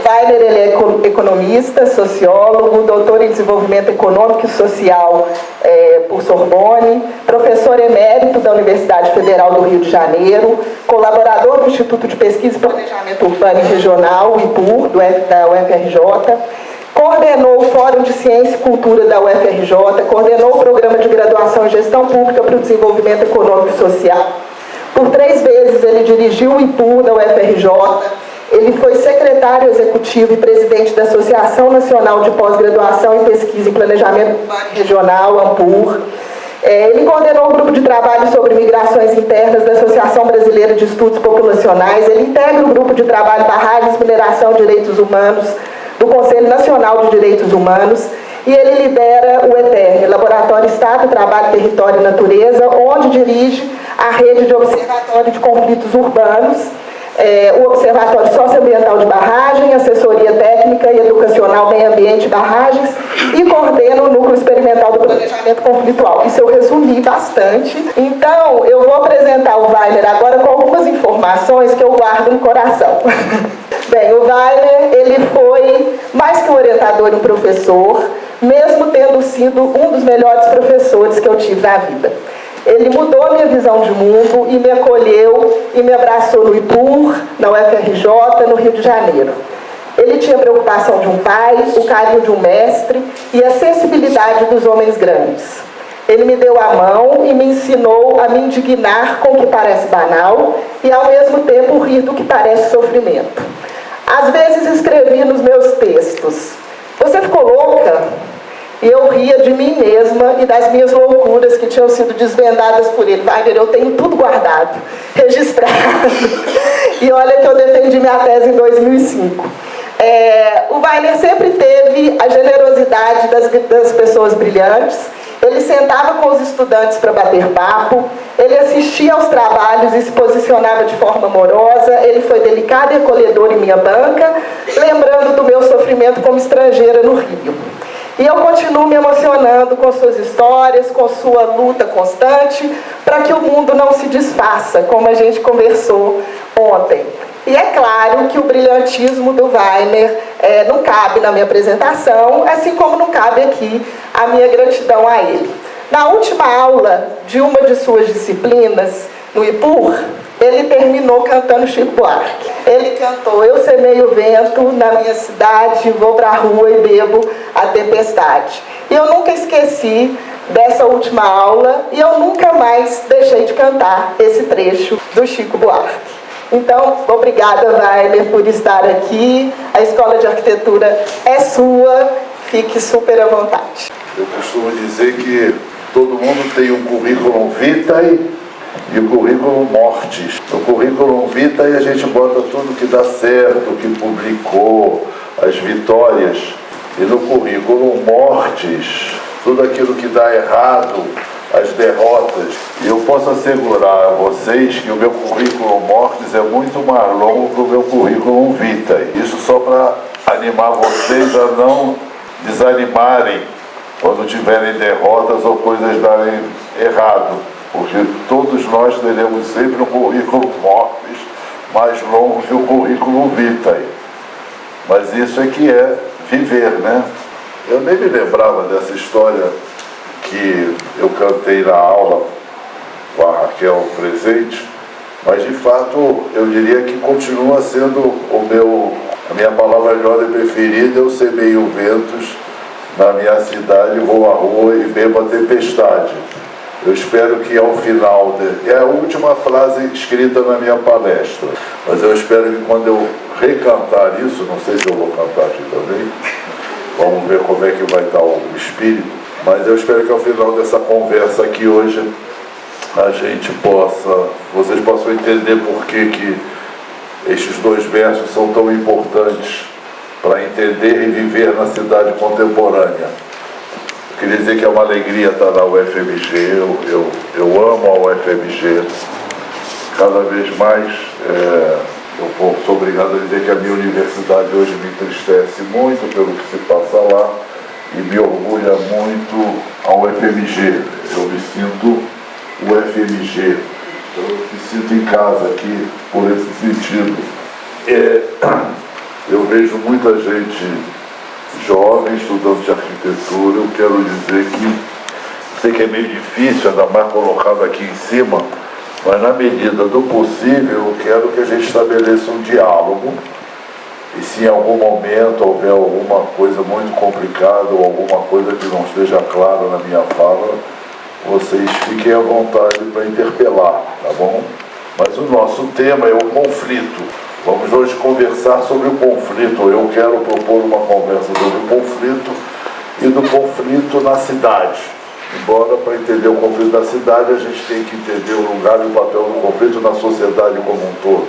Wagner, ele é economista, sociólogo, doutor em desenvolvimento econômico e social por Sorbonne, professor emérito da Universidade Federal do Rio de Janeiro, colaborador do Instituto de Pesquisa e Planejamento Urbano e Regional, IPUR, da UFRJ, coordenou o Fórum de Ciência e Cultura da UFRJ, coordenou o Programa de Graduação em Gestão Pública para o Desenvolvimento Econômico e Social. Por 3 vezes ele dirigiu o IPUR da UFRJ, ele foi secretário executivo e presidente da Associação Nacional de Pós-Graduação em Pesquisa e Planejamento Urbano e Regional, ANPUR. Ele coordenou o grupo de trabalho sobre migrações internas da Associação Brasileira de Estudos Populacionais, ele integra o grupo de trabalho Barragens, Mineração e Direitos Humanos do Conselho Nacional de Direitos Humanos, e ele lidera o ETER, Laboratório Estado, Trabalho, Território e Natureza, onde dirige a rede de observatório de conflitos urbanos, o Observatório Socioambiental de Barragem, Assessoria Técnica e Educacional Meio Ambiente e Barragens, e coordena o Núcleo Experimental do Planejamento Conflitual. Isso eu resumi bastante. Então, eu vou apresentar o Wagner agora com algumas informações que eu guardo no coração. Bem, o Wagner, ele foi mais que um orientador e um professor, mesmo tendo sido um dos melhores professores que eu tive na vida. Ele mudou a minha visão de mundo e me acolheu e me abraçou no IPUR, na UFRJ, no Rio de Janeiro. Ele tinha a preocupação de um pai, o carinho de um mestre e a sensibilidade dos homens grandes. Ele me deu a mão e me ensinou a me indignar com o que parece banal e, ao mesmo tempo, rir do que parece sofrimento. Às vezes escrevi nos meus textos: "Você ficou louca?" E eu ria de mim mesma e das minhas loucuras que tinham sido desvendadas por ele. Wagner, eu tenho tudo guardado, registrado. E olha que eu defendi minha tese em 2005. O Wagner sempre teve a generosidade das pessoas brilhantes. Ele sentava com os estudantes para bater papo, ele assistia aos trabalhos e se posicionava de forma amorosa, ele foi delicado e acolhedor em minha banca, lembrando do meu sofrimento como estrangeira no Rio. E eu continuo me emocionando com suas histórias, com sua luta constante, para que o mundo não se desfaça, como a gente conversou ontem. E é claro que o brilhantismo do Wagner não cabe na minha apresentação, assim como não cabe aqui a minha gratidão a ele. Na última aula de uma de suas disciplinas, no IPUR, ele terminou cantando Chico Buarque. Ele cantou: "Eu semeio o vento na minha cidade, vou para a rua e bebo a tempestade". E eu nunca esqueci dessa última aula e eu nunca mais deixei de cantar esse trecho do Chico Buarque. Então, obrigada, Wagner, por estar aqui. A Escola de Arquitetura é sua, fique super à vontade. Eu costumo dizer que todo mundo tem um currículo vitae e o currículo mortis. No currículo vitae a gente bota tudo que dá certo, o que publicou, as vitórias. E no currículo mortis, tudo aquilo que dá errado, as derrotas. E eu posso assegurar a vocês que o meu currículo mortis é muito mais longo que o meu currículo vitae. Isso só para animar vocês a não desanimarem quando tiverem derrotas ou coisas darem errado. Porque todos nós teremos sempre um currículo mortis mais longo que o currículo vitae. Mas isso é que é viver, né? Eu nem me lembrava dessa história que eu cantei na aula com a Raquel presente, mas de fato eu diria que continua sendo a minha palavra de ordem preferida. Eu semeio ventos na minha cidade, vou à rua e bebo a tempestade. Eu espero que ao final, é a última frase escrita na minha palestra, mas eu espero que quando eu recantar isso, não sei se eu vou cantar aqui também, vamos ver como é que vai estar o espírito, mas eu espero que ao final dessa conversa aqui hoje, vocês possam entender por que estes 2 versos são tão importantes para entender e viver na cidade contemporânea. Eu queria dizer que é uma alegria estar na UFMG, eu amo a UFMG, cada vez mais eu sou obrigado a dizer que a minha universidade hoje me entristece muito pelo que se passa lá e me orgulha muito a UFMG. Eu me sinto UFMG, eu me sinto em casa aqui por esse sentido. Eu vejo muita gente jovem estudando de arquitetura. Eu quero dizer que sei que é meio difícil, ainda mais colocado aqui em cima, mas na medida do possível eu quero que a gente estabeleça um diálogo. E se em algum momento houver alguma coisa muito complicada ou alguma coisa que não esteja clara na minha fala, vocês fiquem à vontade para interpelar, tá bom? Mas o nosso tema é o conflito. Vamos hoje conversar sobre o conflito. Eu quero propor uma conversa sobre o conflito e do conflito na cidade. Embora, para entender o conflito na cidade, a gente tem que entender o lugar e o papel do conflito na sociedade como um todo,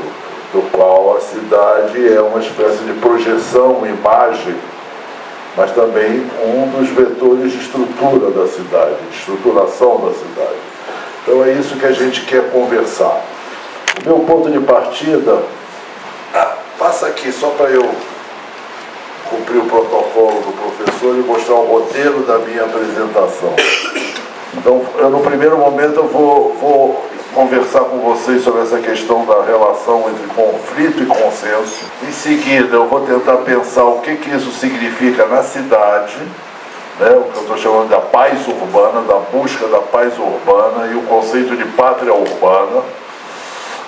do qual a cidade é uma espécie de projeção, imagem, mas também um dos vetores de estrutura da cidade, de estruturação da cidade. Então é isso que a gente quer conversar. O meu ponto de partida... passa aqui só para eu cumprir o protocolo do professor e mostrar o roteiro da minha apresentação. Então, no primeiro momento eu vou conversar com vocês sobre essa questão da relação entre conflito e consenso. Em seguida, eu vou tentar pensar o que isso significa na cidade, né, o que eu estou chamando da paz urbana, da busca da paz urbana e o conceito de pátria urbana.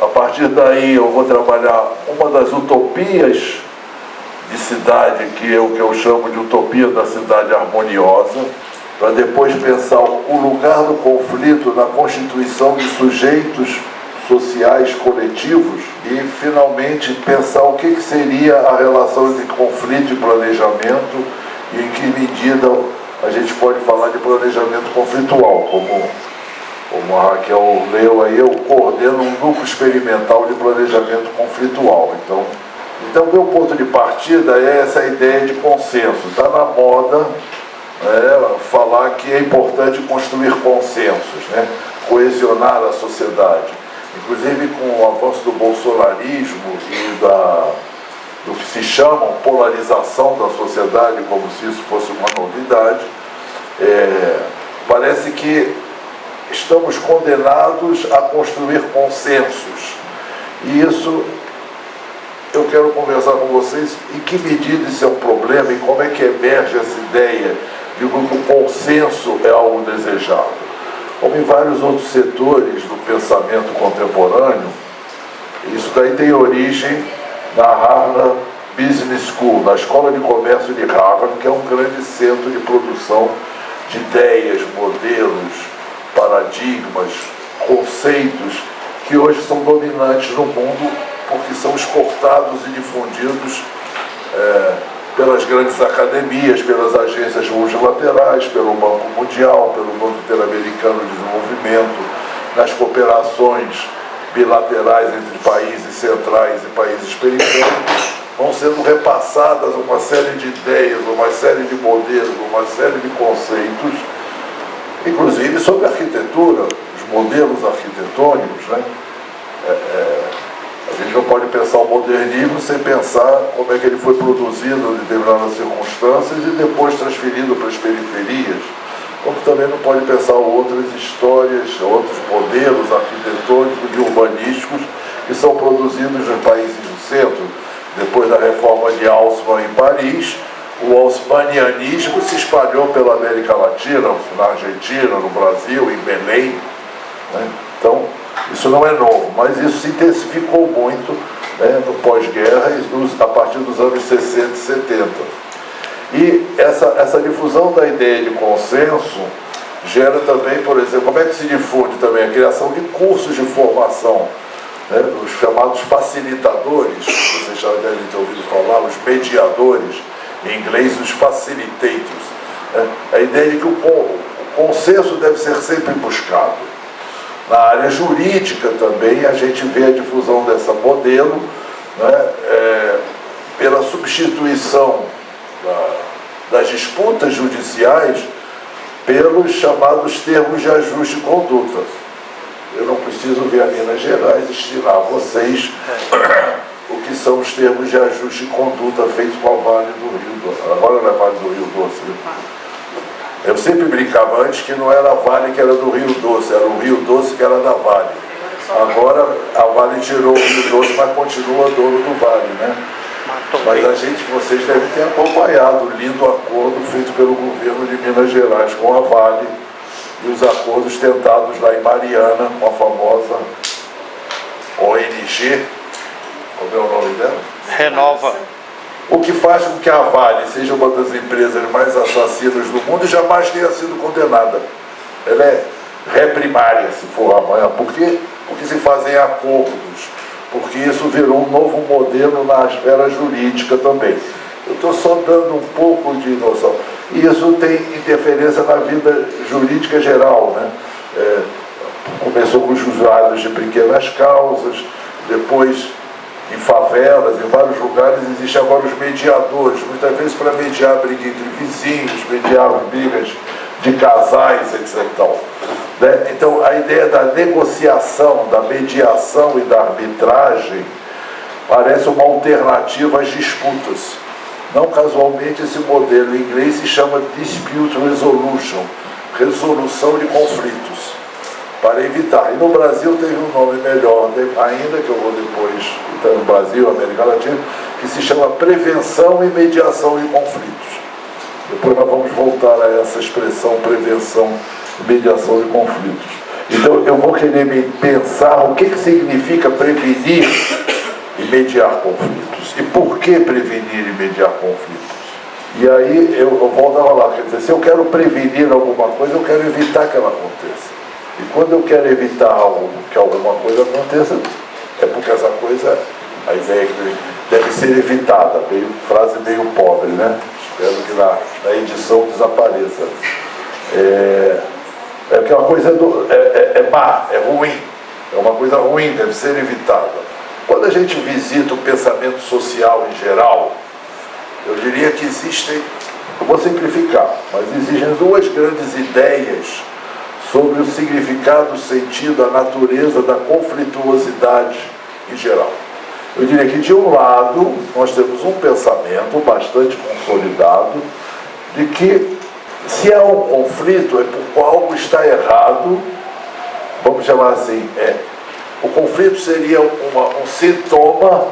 A partir daí eu vou trabalhar uma das utopias de cidade, que é o que eu chamo de utopia da cidade harmoniosa, para depois pensar o lugar do conflito na constituição de sujeitos sociais coletivos e, finalmente, pensar o que seria a relação entre conflito e planejamento e em que medida a gente pode falar de planejamento conflitual, como a Raquel leu aí, eu coordeno um grupo experimental de planejamento conflitual. Então meu ponto de partida é essa ideia de consenso. Está na moda falar que é importante construir consensos, né? Coesionar a sociedade. Inclusive com o avanço do bolsonarismo e do que se chama polarização da sociedade, como se isso fosse uma novidade, parece que estamos condenados a construir consensos. E isso eu quero conversar com vocês em que medida isso é um problema e como é que emerge essa ideia de que o consenso é algo desejado. Como em vários outros setores do pensamento contemporâneo, isso daí tem origem na Harvard Business School, na Escola de Comércio de Harvard, que é um grande centro de produção de ideias, modelos, paradigmas, conceitos que hoje são dominantes no mundo porque são exportados e difundidos pelas grandes academias, pelas agências multilaterais, pelo Banco Mundial, pelo Banco Interamericano de Desenvolvimento, nas cooperações bilaterais entre países centrais e países periféricos, vão sendo repassadas uma série de ideias, uma série de modelos, uma série de conceitos, inclusive sobre arquitetura, os modelos arquitetônicos, né? A gente não pode pensar o modernismo sem pensar como é que ele foi produzido em determinadas circunstâncias e depois transferido para as periferias, como também não pode pensar outras histórias, outros modelos arquitetônicos e urbanísticos que são produzidos nos países do centro. Depois da reforma de Haussmann em Paris, o haussmannianismo se espalhou pela América Latina, na Argentina, no Brasil, em Belém, né? Então, isso não é novo, mas isso se intensificou muito, né, no pós-guerra e a partir dos anos 60 e 70. E essa difusão da ideia de consenso gera também, por exemplo, como é que se difunde também a criação de cursos de formação, né, os chamados facilitadores, vocês já devem ter ouvido falar, os mediadores, em inglês os facilitators, né, a ideia de que o consenso deve ser sempre buscado. Na área jurídica também a gente vê a difusão desse modelo, né, pela substituição das disputas judiciais pelos chamados termos de ajuste de conduta. Eu não preciso vir a Minas Gerais ensinar a vocês o que são os termos de ajuste de conduta feitos com a Vale do Rio Doce. Agora não é Vale do Rio Doce, né? Eu sempre brincava antes que não era a Vale que era do Rio Doce, era o Rio Doce que era da Vale. Agora a Vale tirou o Rio Doce, mas continua dono do Vale, né? Mas vocês devem ter acompanhado o lindo acordo feito pelo governo de Minas Gerais com a Vale e os acordos tentados lá em Mariana com a famosa ONG, como é o nome dela? Renova. O que faz com que a Vale seja uma das empresas mais assassinas do mundo e jamais tenha sido condenada. Ela é ré primária, se for amanhã. Por quê? Porque se fazem acordos. Porque isso virou um novo modelo na esfera jurídica também. Eu estou só dando um pouco de noção. E isso tem interferência na vida jurídica geral, né? Começou com os usuários de pequenas causas, depois em favelas, em vários lugares, existem agora os mediadores, muitas vezes para mediar briga entre vizinhos, mediar brigas de casais, etc. Né? Então, a ideia da negociação, da mediação e da arbitragem parece uma alternativa às disputas. Não casualmente, esse modelo em inglês se chama Dispute Resolution, resolução de conflitos, para evitar. E no Brasil teve um nome melhor, ainda que eu vou depois, então, no Brasil, América Latina, que se chama Prevenção e Mediação de Conflitos. Depois nós vamos voltar a essa expressão, prevenção e mediação de conflitos. Então eu vou querer pensar o que significa prevenir e mediar conflitos. E por que prevenir e mediar conflitos? E aí eu volto a falar, quer dizer, se eu quero prevenir alguma coisa, eu quero evitar que ela aconteça. E quando eu quero evitar que alguma coisa aconteça, é porque essa coisa, a ideia é que deve ser evitada, frase meio pobre, né? Espero que na edição desapareça. Que uma coisa má, é ruim, é uma coisa ruim, deve ser evitada. Quando a gente visita o pensamento social em geral, eu diria que existem, eu vou simplificar, mas existem duas grandes ideias sobre o significado, o sentido, a natureza da conflituosidade em geral. Eu diria que, de um lado, nós temos um pensamento bastante consolidado de que, se há um conflito, é porque algo está errado, vamos chamar assim, o conflito seria um sintoma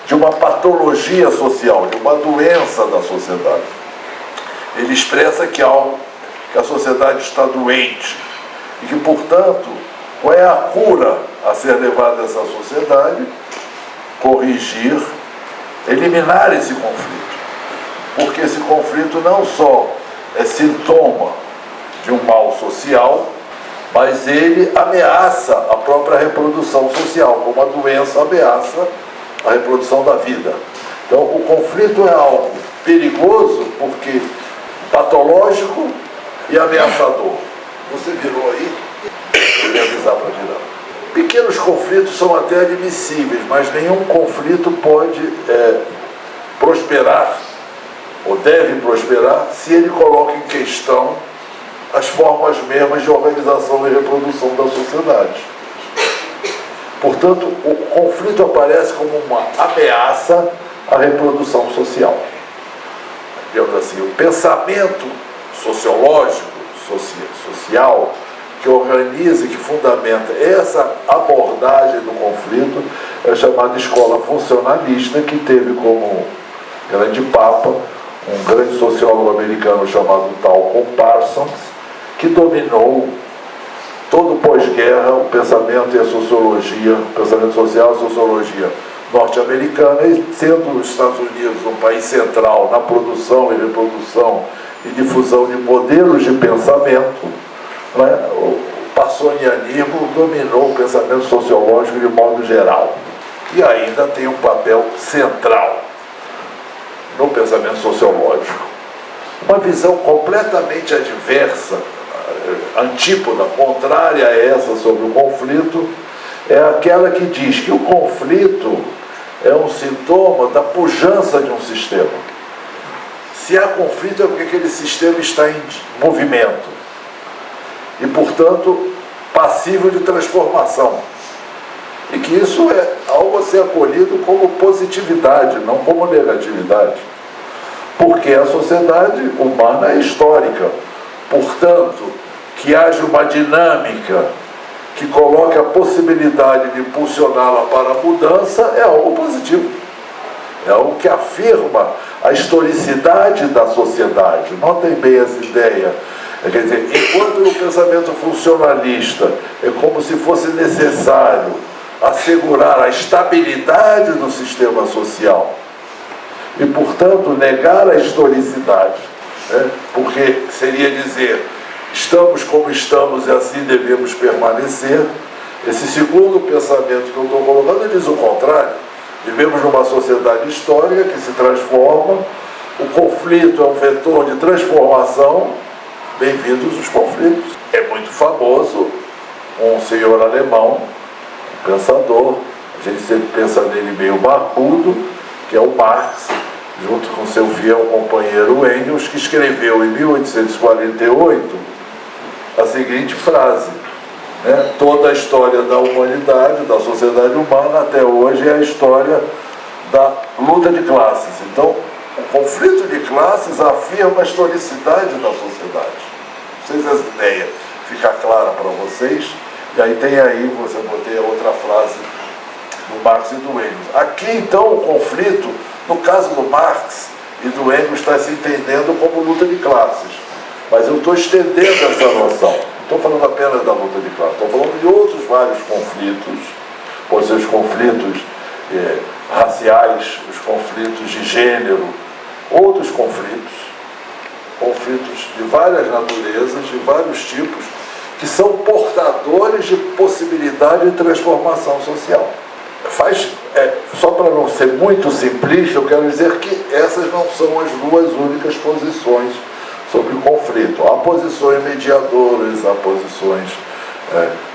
de uma patologia social, de uma doença da sociedade. Ele expressa que a sociedade está doente e que, portanto, qual é a cura a ser levada a essa sociedade? Corrigir, eliminar esse conflito. Porque esse conflito não só é sintoma de um mal social, mas ele ameaça a própria reprodução social, como a doença ameaça a reprodução da vida. Então, o conflito é algo perigoso porque patológico e ameaçador. Você virou aí? Eu ia avisar para virar. Pequenos conflitos são até admissíveis, mas nenhum conflito pode prosperar, ou deve prosperar, se ele coloca em questão as formas mesmas de organização e reprodução da sociedade. Portanto, o conflito aparece como uma ameaça à reprodução social. Digamos assim, o pensamento sociológico, social, que organiza e que fundamenta essa abordagem do conflito é a chamada escola funcionalista, que teve como grande papa um grande sociólogo americano chamado Tal Parsons, que dominou todo o pós-guerra o pensamento e a sociologia, o pensamento social e a sociologia norte-americana, e sendo os Estados Unidos um país central na produção e reprodução e difusão de modelos de pensamento, né, o passonianismo dominou o pensamento sociológico de modo geral. E ainda tem um papel central no pensamento sociológico. Uma visão completamente adversa, antípoda, contrária a essa sobre o conflito, é aquela que diz que o conflito é um sintoma da pujança de um sistema. Se há conflito é porque aquele sistema está em movimento e, portanto, passível de transformação. E que isso é algo a ser acolhido como positividade, não como negatividade. Porque a sociedade humana é histórica. Portanto, que haja uma dinâmica que coloque a possibilidade de impulsioná-la para a mudança é algo positivo. é algo que afirma a historicidade da sociedade. Notem bem essa ideia. Quer dizer, enquanto no pensamento funcionalista é como se fosse necessário assegurar a estabilidade do sistema social e, portanto, negar a historicidade, né? Porque seria dizer, estamos como estamos e assim devemos permanecer. Esse segundo pensamento que eu estou colocando diz o contrário. Vivemos numa sociedade histórica que se transforma, o conflito é um vetor de transformação. Bem-vindos os conflitos. É muito famoso um senhor alemão, um pensador, a gente sempre pensa nele meio barbudo, que é o Marx, junto com seu fiel companheiro Engels, que escreveu em 1848 a seguinte frase, né? Toda a história da humanidade, da sociedade humana até hoje é a história da luta de classes. Então, o conflito de classes afirma a historicidade da sociedade. Não sei se essa ideia fica clara para vocês. E aí tem aí, você botei a outra frase do Marx e do Engels. Aqui, então, o conflito, no caso do Marx e do Engels, está se entendendo como luta de classes. Mas eu estou estendendo essa noção. Não estou falando apenas da luta de classes, estou falando de outros vários conflitos, ou seja, os conflitos raciais, os conflitos de gênero, outros conflitos de várias naturezas, de vários tipos, que são portadores de possibilidade de transformação social. Só para não ser muito simplista, eu quero dizer que essas não são as duas únicas posições sobre o conflito. Há posições mediadoras, há posições,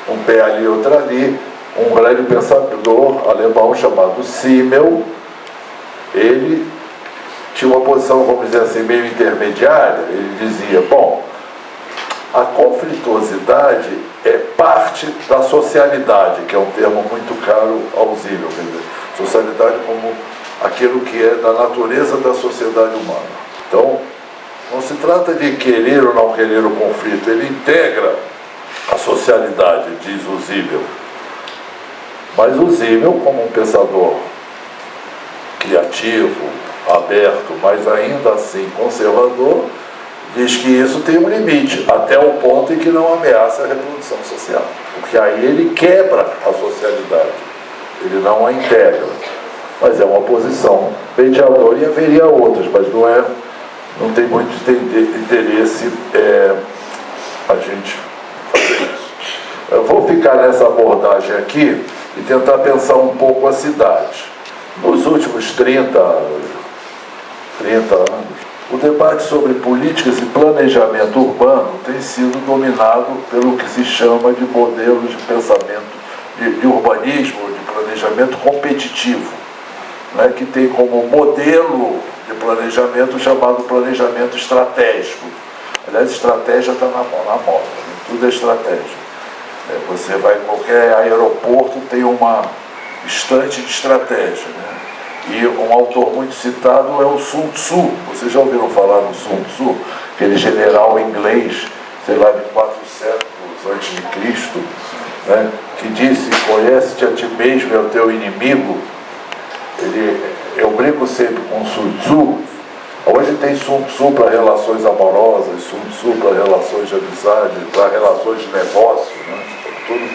um pé ali, outro ali. Um grande pensador alemão chamado Simmel, ele tinha uma posição, vamos dizer assim, meio intermediária. Ele dizia, bom, a conflituosidade é parte da socialidade, que é um termo muito caro ao Simmel, quer dizer, socialidade como aquilo que é da natureza da sociedade humana. Então, não se trata de querer ou não querer o conflito, ele integra a socialidade, diz o Simmel. Mas o Simmel, como um pensador criativo, aberto, mas ainda assim conservador, diz que isso tem um limite, até o ponto em que não ameaça a reprodução social. Porque aí ele quebra a socialidade, ele não a integra. Mas é uma posição mediadora e haveria outras, mas não tem muito interesse a gente fazer isso. Eu vou ficar nessa abordagem aqui e tentar pensar um pouco a cidade. Nos últimos 30 anos, o debate sobre políticas e planejamento urbano tem sido dominado pelo que se chama de modelos de pensamento, de urbanismo, de planejamento competitivo, né, que tem como modelo de planejamento chamado planejamento estratégico. Aliás, estratégia está na moda, né? Tudo é estratégia. Você vai em qualquer aeroporto, tem uma estante de estratégia, né? E um autor muito citado é o Sun Tzu. Vocês já ouviram falar do Sun Tzu? Aquele general inglês, sei lá, de 4 séculos antes de Cristo, né? Que disse, conhece-te a ti mesmo e ao teu inimigo. Eu brinco sempre com Sun Tzu. Hoje tem Sun Tzu para relações amorosas, Sun Tzu para relações de amizade, para relações de negócio, né? Tudo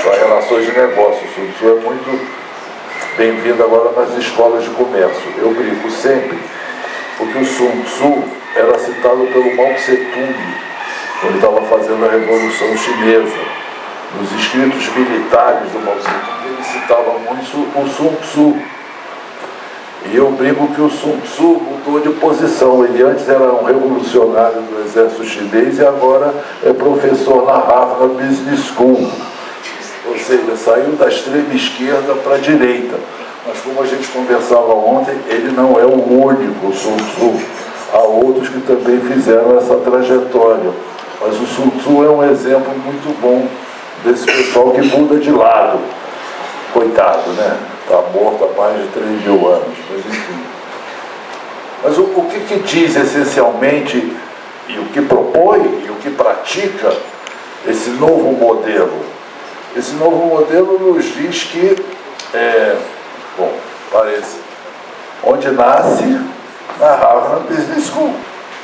para relações de negócio. Sun Tzu é muito bem-vindo agora nas escolas de comércio. Eu brinco sempre, porque o Sun Tzu era citado pelo Mao Tse-tung, quando ele estava fazendo a Revolução Chinesa. Nos escritos militares do Mao Tse-tung, ele citava muito o Sun Tzu. E eu brinco que o Sun Tzu mudou de posição. Ele antes era um revolucionário do exército chinês e agora é professor na Harvard Business School. Ou seja, saiu da extrema esquerda para a direita. Mas como a gente conversava ontem, ele não é o único Sun Tzu. Há outros que também fizeram essa trajetória. Mas o Sun Tzu é um exemplo muito bom desse pessoal que muda de lado. Coitado, né? Está morto há mais de 3.000 anos, mas enfim. Mas o que diz essencialmente, e o que propõe, e o que pratica esse novo modelo? Esse novo modelo nos diz que, onde nasce na Harvard Business School.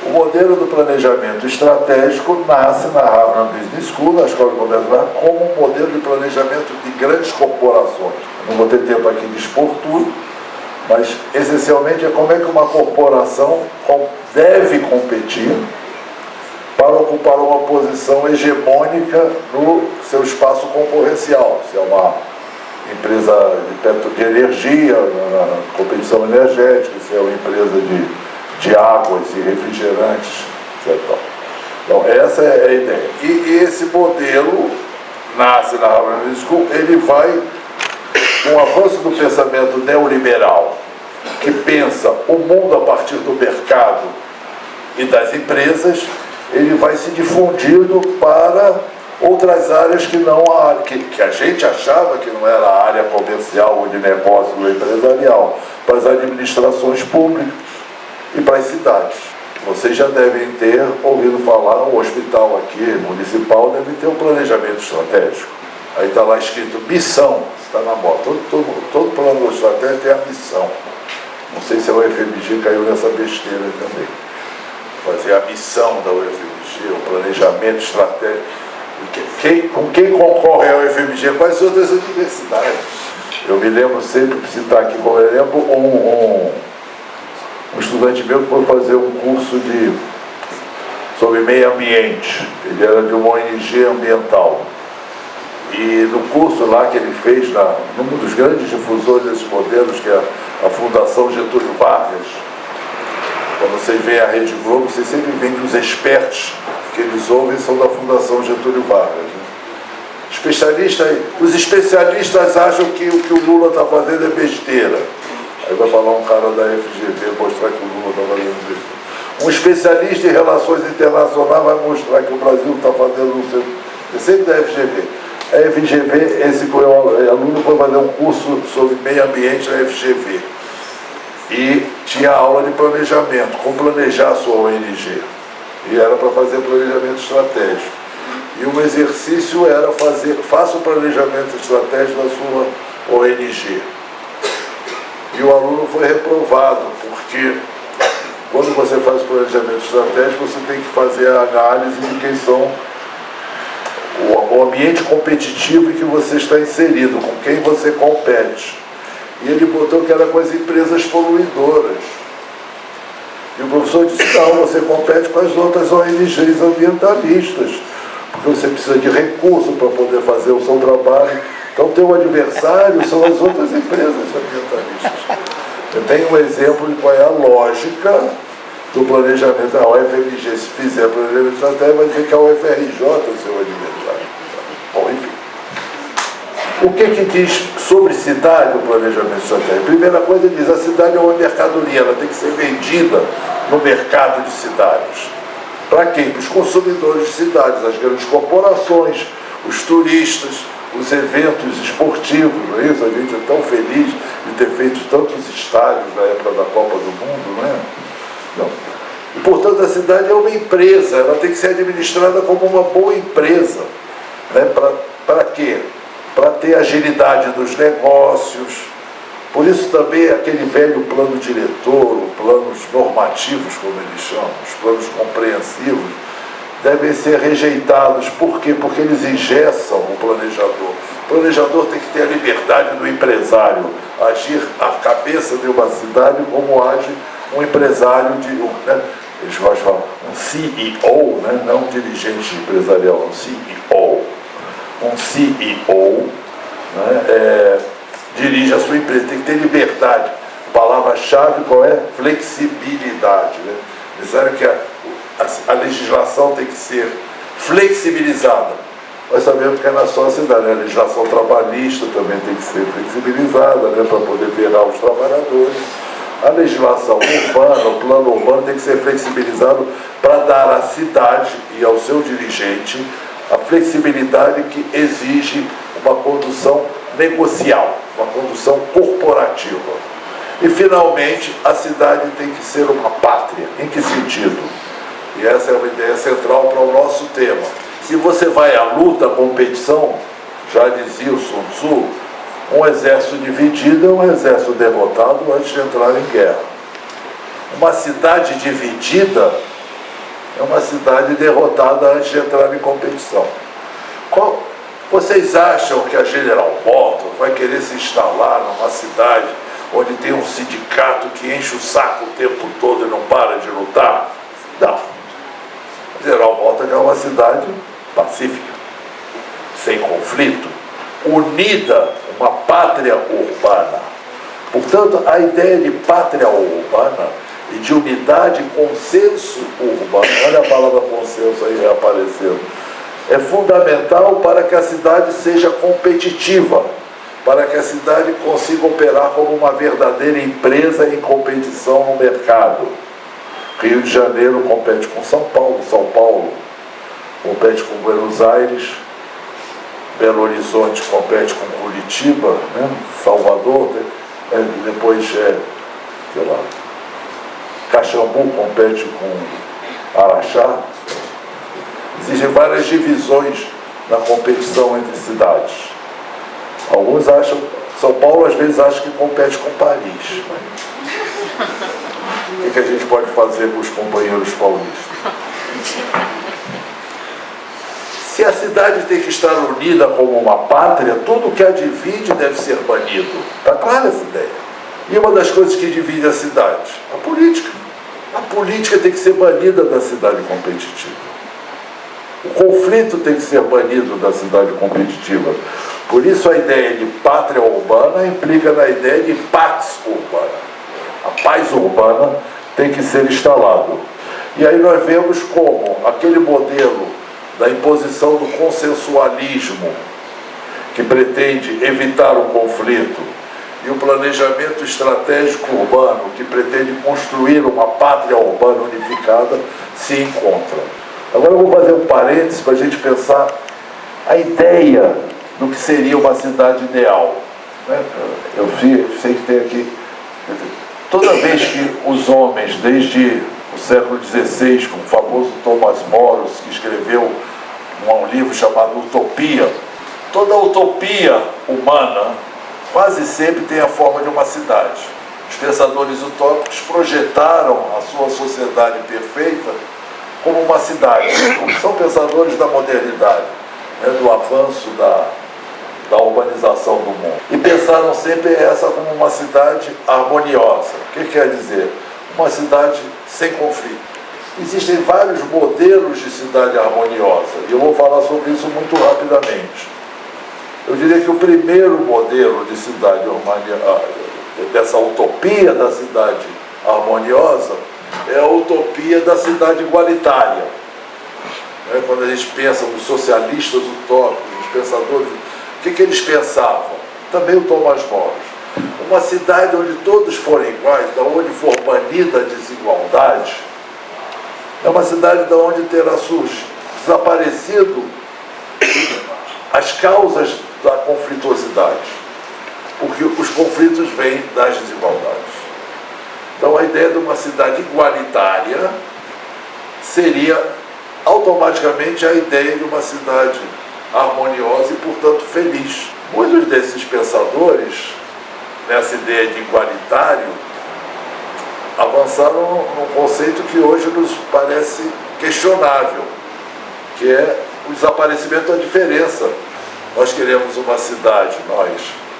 O modelo do planejamento estratégico nasce na Harvard Business School, na Escola de Comércio, como um modelo de planejamento de grandes corporações. Não vou ter tempo aqui de expor tudo, mas essencialmente é como é que uma corporação deve competir para ocupar uma posição hegemônica no seu espaço concorrencial. Se é uma empresa de energia, na competição energética, se é uma empresa de águas e refrigerantes, etc. Então, essa é a ideia. E esse modelo nasce na Harvard Business School, ele vai, com o avanço do pensamento neoliberal, que pensa o mundo a partir do mercado e das empresas, ele vai se difundindo para outras áreas que não a área, que a gente achava que não era a área comercial ou de negócio ou empresarial, para as administrações públicas e para as cidades. Vocês já devem ter ouvido falar, o hospital aqui, municipal, deve ter um planejamento estratégico. Aí está lá escrito missão, está na moda. Todo plano estratégico tem a missão. Não sei se a UFMG caiu nessa besteira também. Fazer a missão da UFMG, o planejamento estratégico. Com quem concorre a UFMG? Com as outras universidades. Eu me lembro sempre, de citar aqui como exemplo, um estudante meu que foi fazer um curso sobre meio ambiente. Ele era de uma ONG ambiental. E no curso lá que ele fez, num dos grandes difusores desses modelos, que é a Fundação Getúlio Vargas, quando vocês veem a Rede Globo, vocês sempre veem que os expertos que eles ouvem são da Fundação Getúlio Vargas. Né? Os especialistas acham que o que o Lula está fazendo é besteira. Aí vai falar um cara da FGV, mostrar que o Lula está fazendo besteira. Um especialista em relações internacionais vai mostrar que o Brasil está fazendo não sei. É sempre da FGV. A FGV, esse aluno foi fazer um curso sobre meio ambiente na FGV. E tinha aula de planejamento, como planejar a sua ONG. E era para fazer planejamento estratégico. E um exercício era faça o planejamento estratégico da sua ONG. E o aluno foi reprovado, porque quando você faz o planejamento estratégico, você tem que fazer a análise de quem são o ambiente competitivo em que você está inserido, com quem você compete. E ele botou que era com as empresas poluidoras. E o professor disse, não, você compete com as outras ONGs ambientalistas, porque você precisa de recursos para poder fazer o seu trabalho. Então, teu adversário são as outras empresas ambientalistas. Eu tenho um exemplo de qual é a lógica do planejamento. A UFMG, se fizer planejamento estratégico, vai dizer que a UFRJ é o seu adversário. Bom, enfim. O que diz sobre cidade o planejamento estratégico? Primeira coisa, diz, a cidade é uma mercadoria, ela tem que ser vendida no mercado de cidades. Para quem? Para os consumidores de cidades, as grandes corporações, os turistas, os eventos esportivos, não é isso? A gente é tão feliz de ter feito tantos estádios na época da Copa do Mundo, não é? Não. E, portanto, a cidade é uma empresa, ela tem que ser administrada como uma boa empresa. Né? Para quê? Para ter agilidade dos negócios. Por isso também aquele velho plano diretor, planos normativos, como eles chamam, os planos compreensivos, devem ser rejeitados. Por quê? Porque eles engessam o planejador. O planejador tem que ter a liberdade do empresário, agir à cabeça de uma cidade como age um empresário né? Eles gostam de falar, um CEO, né? Não um dirigente empresarial, um CEO. Um CEO, né? Dirige a sua empresa, tem que ter liberdade. A palavra-chave qual é? Flexibilidade. Né? Disseram que a legislação tem que ser flexibilizada. Nós sabemos que é na sua cidade, né? A legislação trabalhista também tem que ser flexibilizada, né? Para poder virar os trabalhadores. A legislação urbana, o plano urbano tem que ser flexibilizado para dar à cidade e ao seu dirigente a flexibilidade que exige uma condução negocial, uma condução corporativa. E, finalmente, a cidade tem que ser uma pátria. Em que sentido? E essa é uma ideia central para o nosso tema. Se você vai à luta, à competição, já dizia o Sun Tzu, Um exército dividido é um exército derrotado antes de entrar em guerra. Uma cidade dividida é uma cidade derrotada antes de entrar em competição. Vocês acham que a General Motors vai querer se instalar numa cidade onde tem um sindicato que enche o saco o tempo todo e não para de lutar? Não. A General Motors é uma cidade pacífica, sem conflito, unida, uma pátria urbana. Portanto, a ideia de pátria urbana e de unidade e consenso urbano, olha a palavra consenso aí reaparecendo, é fundamental para que a cidade seja competitiva, para que a cidade consiga operar como uma verdadeira empresa em competição no mercado. Rio de Janeiro compete com São Paulo compete com Buenos Aires, Belo Horizonte compete com Curitiba, né? Salvador, depois, sei lá, Caxambu compete com Araxá. Existem várias divisões na competição entre cidades. Alguns acham, São Paulo às vezes acha que compete com Paris. O que a gente pode fazer com os companheiros paulistas? Se a cidade tem que estar unida como uma pátria, tudo que a divide deve ser banido. Está clara essa ideia? E uma das coisas que divide a cidade? A política. A política tem que ser banida da cidade competitiva. O conflito tem que ser banido da cidade competitiva. Por isso a ideia de pátria urbana implica na ideia de pax urbana. A paz urbana tem que ser instalado. E aí nós vemos como aquele modelo da imposição do consensualismo, que pretende evitar o conflito, e o planejamento estratégico urbano, que pretende construir uma pátria urbana unificada, se encontram. Agora eu vou fazer um parênteses para a gente pensar a ideia do que seria uma cidade ideal. Eu sei que tem aqui, toda vez que os homens, desde o século XVI, com o famoso Thomas More, que escreveu um livro chamado Utopia, toda utopia humana quase sempre tem a forma de uma cidade. Os pensadores utópicos projetaram a sua sociedade perfeita como uma cidade. São pensadores da modernidade, né, do avanço da urbanização do mundo. E pensaram sempre essa como uma cidade harmoniosa. O que quer dizer? Uma cidade sem conflito. Existem vários modelos de cidade harmoniosa, e eu vou falar sobre isso muito rapidamente. Eu diria que o primeiro modelo de cidade harmoniosa, dessa utopia da cidade harmoniosa, é a utopia da cidade igualitária. Quando a gente pensa nos socialistas utópicos, nos pensadores, o que eles pensavam? Também o Thomas More. Uma cidade onde todos forem iguais, da onde for banida a desigualdade, é uma cidade da onde terá desaparecido as causas da conflituosidade, porque os conflitos vêm das desigualdades. Então a ideia de uma cidade igualitária seria automaticamente a ideia de uma cidade harmoniosa e, portanto, feliz. Muitos desses pensadores, nessa ideia de igualitário, avançaram num conceito que hoje nos parece questionável, que é o desaparecimento da diferença. Nós queremos uma cidade,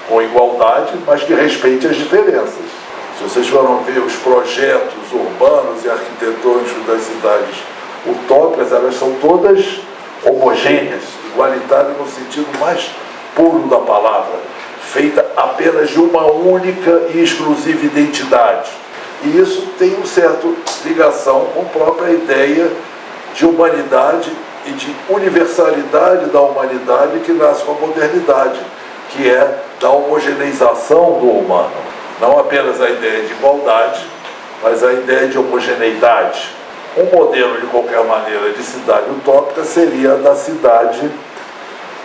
com igualdade, mas que respeite as diferenças. Se vocês foram ver os projetos urbanos e arquitetônicos das cidades utópicas, elas são todas homogêneas, igualitárias no sentido mais puro da palavra, feita apenas de uma única e exclusiva identidade. E isso tem uma certa ligação com a própria ideia de humanidade e de universalidade da humanidade que nasce com a modernidade, que é da homogeneização do humano. Não apenas a ideia de igualdade, mas a ideia de homogeneidade. Um modelo, de qualquer maneira, de cidade utópica seria a da cidade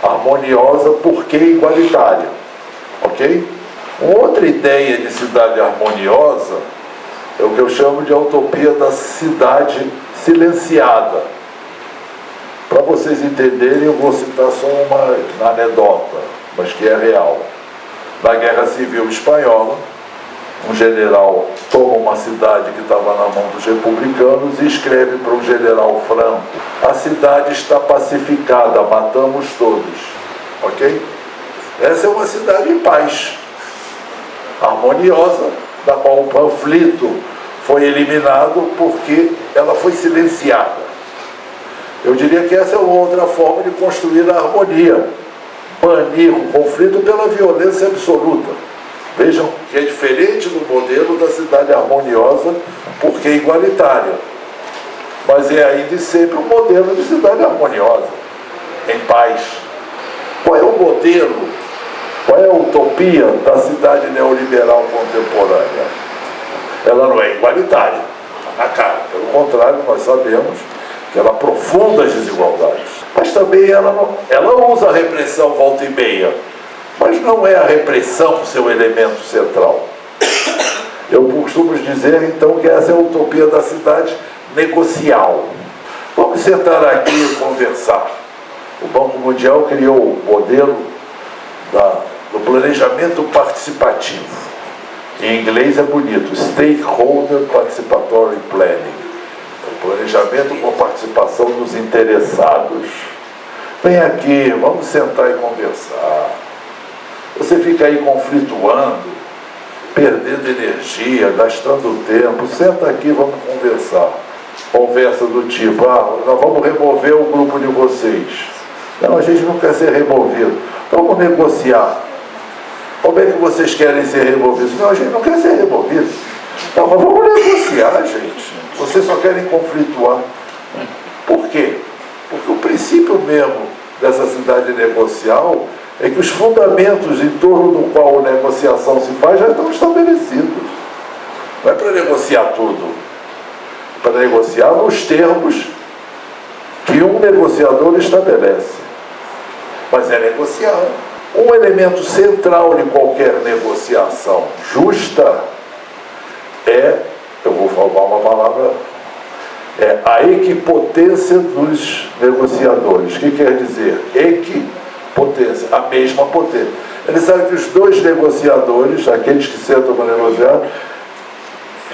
harmoniosa, porque igualitária. Ok? Uma outra ideia de cidade harmoniosa é o que eu chamo de utopia da cidade silenciada. Para vocês entenderem, eu vou citar só uma anedota, mas que é real. Na Guerra Civil Espanhola, um general toma uma cidade que estava na mão dos republicanos e escreve para o general Franco: a cidade está pacificada, matamos todos. Ok? Essa é uma cidade em paz, harmoniosa, da qual o panfleto foi eliminado porque ela foi silenciada. Eu diria que essa é uma outra forma de construir a harmonia, banir o conflito pela violência absoluta. Vejam que é diferente do modelo da cidade harmoniosa, porque é igualitária, mas é ainda e sempre um modelo de cidade harmoniosa, em paz. Qual é o modelo, qual é a utopia da cidade neoliberal contemporânea? Ela não é igualitária, na cara. Pelo contrário, nós sabemos que ela aprofunda as desigualdades. Mas também ela usa a repressão volta e meia. Mas não é a repressão seu elemento central. Eu costumo dizer, então, que essa é a utopia da cidade negocial. Vamos sentar aqui e conversar. O Banco Mundial criou o modelo do planejamento participativo. Em inglês é bonito, Stakeholder Participatory Planning. O planejamento com participação dos interessados. Vem aqui, vamos sentar e conversar. Você fica aí conflituando, perdendo energia, gastando tempo. Senta aqui, vamos conversar. Conversa do tipo: nós vamos remover o grupo de vocês. Não, a gente não quer ser removido. Vamos negociar. Como é que vocês querem ser removidos? Não, a gente não quer ser removido. Não, mas vamos negociar, gente. Vocês só querem conflituar. Por quê? Porque o princípio mesmo dessa cidade negocial é que os fundamentos em torno do qual a negociação se faz já estão estabelecidos. Não é para negociar tudo. É para negociar nos termos que um negociador estabelece. Mas é negociar. Um elemento central de qualquer negociação justa eu vou falar uma palavra, é a equipotência dos negociadores. O que quer dizer? Equipotência, a mesma potência. Eles sabem que os dois negociadores, aqueles que sentam para negociar,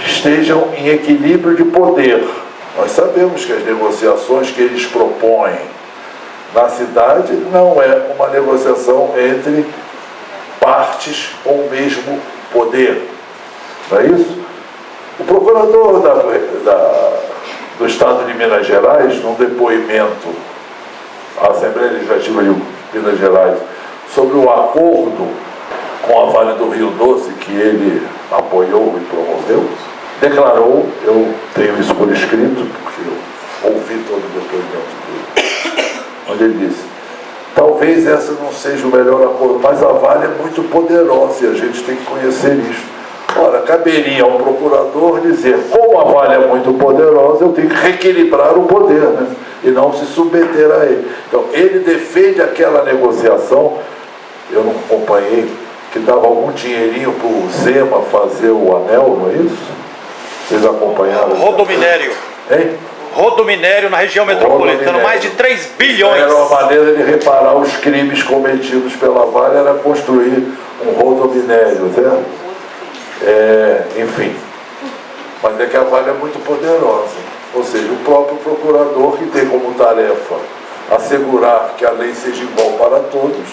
estejam em equilíbrio de poder. Nós sabemos que as negociações que eles propõem na cidade não é uma negociação entre partes com o mesmo poder. Não é isso? O procurador do Estado de Minas Gerais, num depoimento à Assembleia Legislativa de Minas Gerais, sobre o acordo com a Vale do Rio Doce, que ele apoiou e promoveu, declarou, eu tenho isso por escrito, porque eu ouvi todo o depoimento dele, onde ele disse: talvez essa não seja o melhor acordo, mas a Vale é muito poderosa e a gente tem que conhecer isso. Ora, caberia ao procurador dizer: como a Vale é muito poderosa, eu tenho que reequilibrar o poder, né? E não se submeter a ele. Então, ele defende aquela negociação. Eu não acompanhei, que dava algum dinheirinho para o Zema fazer o anel, não é isso? Vocês acompanharam? Rodominério. Hein? Rodominério na região metropolitana, mais de 3 bilhões. Era uma maneira de reparar os crimes cometidos pela Vale, era construir um rodominério, certo? Enfim, mas é que a Vale é muito poderosa, ou seja, o próprio procurador, que tem como tarefa assegurar que a lei seja igual para todos,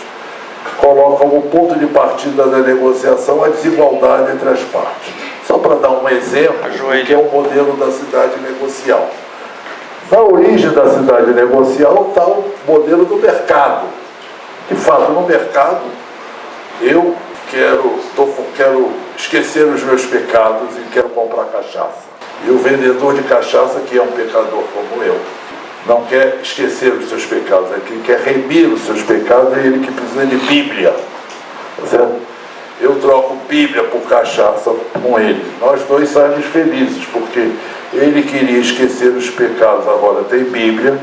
coloca como ponto de partida da negociação a desigualdade entre as partes. Só para dar um exemplo do que é o modelo da cidade negocial. Na origem da cidade negocial está o modelo do mercado. De fato, no mercado, eu quero esquecer os meus pecados e quero comprar cachaça. E o vendedor de cachaça, que é um pecador como eu, não quer esquecer os seus pecados, é que ele quer remir os seus pecados, é ele que precisa de Bíblia. Tá certo? Eu troco Bíblia por cachaça com ele. Nós dois saímos felizes, porque ele queria esquecer os pecados, agora tem Bíblia,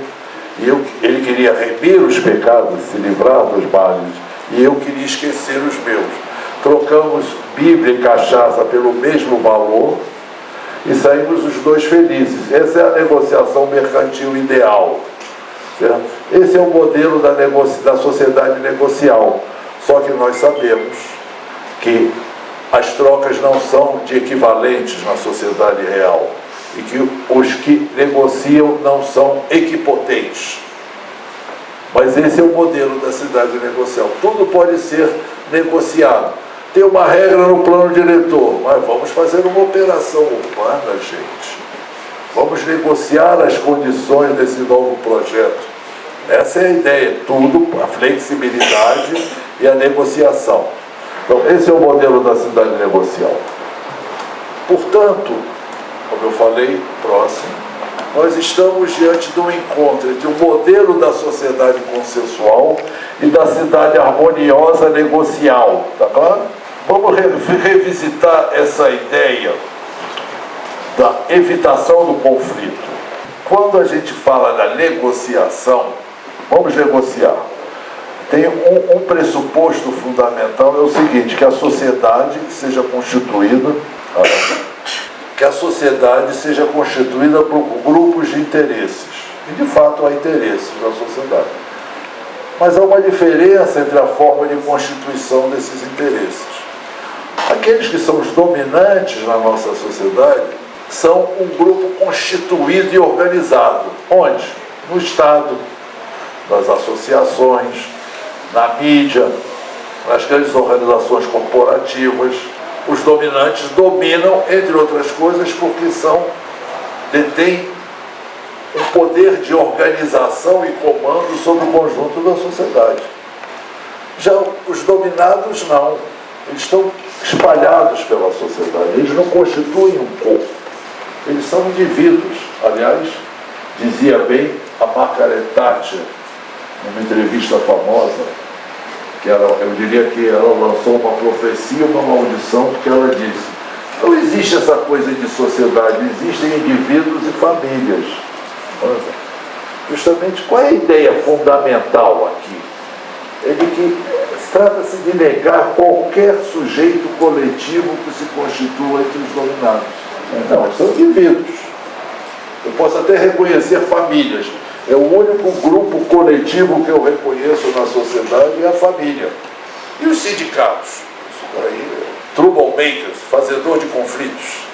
e ele queria remir os pecados, se livrar dos males, e eu queria esquecer os meus. Trocamos Bíblia e cachaça pelo mesmo valor e saímos os dois felizes. Essa é a negociação mercantil ideal. Certo? Esse é o modelo da sociedade negocial. Só que nós sabemos que as trocas não são de equivalentes na sociedade real e que os que negociam não são equipotentes. Mas esse é o modelo da cidade negocial. Tudo pode ser negociado. Tem uma regra no plano diretor, mas vamos fazer uma operação urbana, gente. Vamos negociar as condições desse novo projeto. Essa é a ideia, tudo, a flexibilidade e a negociação. Então, esse é o modelo da cidade negocial. Portanto, como eu falei, próximo, nós estamos diante de um encontro entre o modelo da sociedade consensual e da cidade harmoniosa negocial. Tá claro? Vamos revisitar essa ideia da evitação do conflito. Quando a gente fala da negociação, vamos negociar. Tem um pressuposto fundamental, é o seguinte, que a sociedade seja constituída, por grupos de interesses. E, de fato, há interesses na sociedade. Mas há uma diferença entre a forma de constituição desses interesses. Aqueles que são os dominantes na nossa sociedade são um grupo constituído e organizado. Onde? No Estado, nas associações, na mídia, nas grandes organizações corporativas. Os dominantes dominam, entre outras coisas, porque detêm um poder de organização e comando sobre o conjunto da sociedade. Já os dominados não. Eles estão espalhados pela sociedade. Eles não constituem um corpo. Eles são indivíduos. Aliás, dizia bem a Margaret Thatcher, numa entrevista famosa, que eu diria que ela lançou uma profecia, uma maldição, porque ela disse: não existe essa coisa de sociedade, existem indivíduos e famílias. Justamente, qual é a ideia fundamental aqui? É de que trata-se de negar qualquer sujeito coletivo que se constitua entre os dominados. Não, são indivíduos. Eu posso até reconhecer famílias. É o único grupo coletivo que eu reconheço na sociedade, é a família. E os sindicatos? Isso daí é troublemakers, fazedor de conflitos.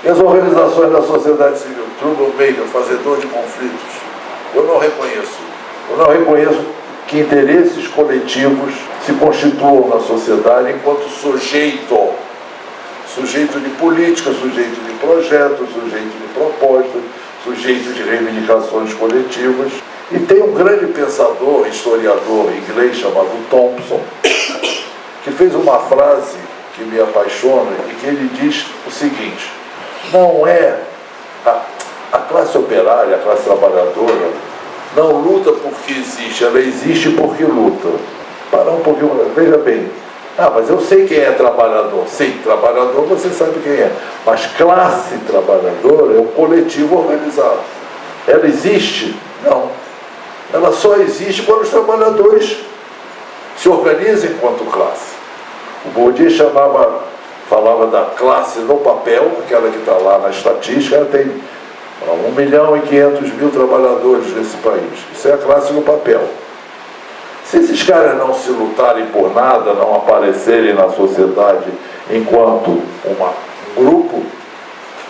E as organizações da sociedade civil? Troublemaker, fazedor de conflitos. Eu não reconheço. Eu não reconheço que interesses coletivos se constituam na sociedade enquanto sujeito de política, sujeito de projetos, sujeito de propostas, sujeito de reivindicações coletivas. E tem um grande pensador, historiador inglês chamado Thompson, que fez uma frase que me apaixona e que ele diz o seguinte: não é a classe operária, a classe trabalhadora, não luta porque existe, ela existe porque luta. Para um pouquinho, veja bem. Mas eu sei quem é trabalhador. Sim, trabalhador você sabe quem é. Mas classe trabalhadora é um coletivo organizado. Ela existe? Não. Ela só existe quando os trabalhadores se organizam enquanto classe. O Bourdieu falava da classe no papel, aquela que está lá na estatística. Ela tem 1.500.000 trabalhadores nesse país. Isso é a classe no papel. Se esses caras não se lutarem por nada, não aparecerem na sociedade enquanto um grupo,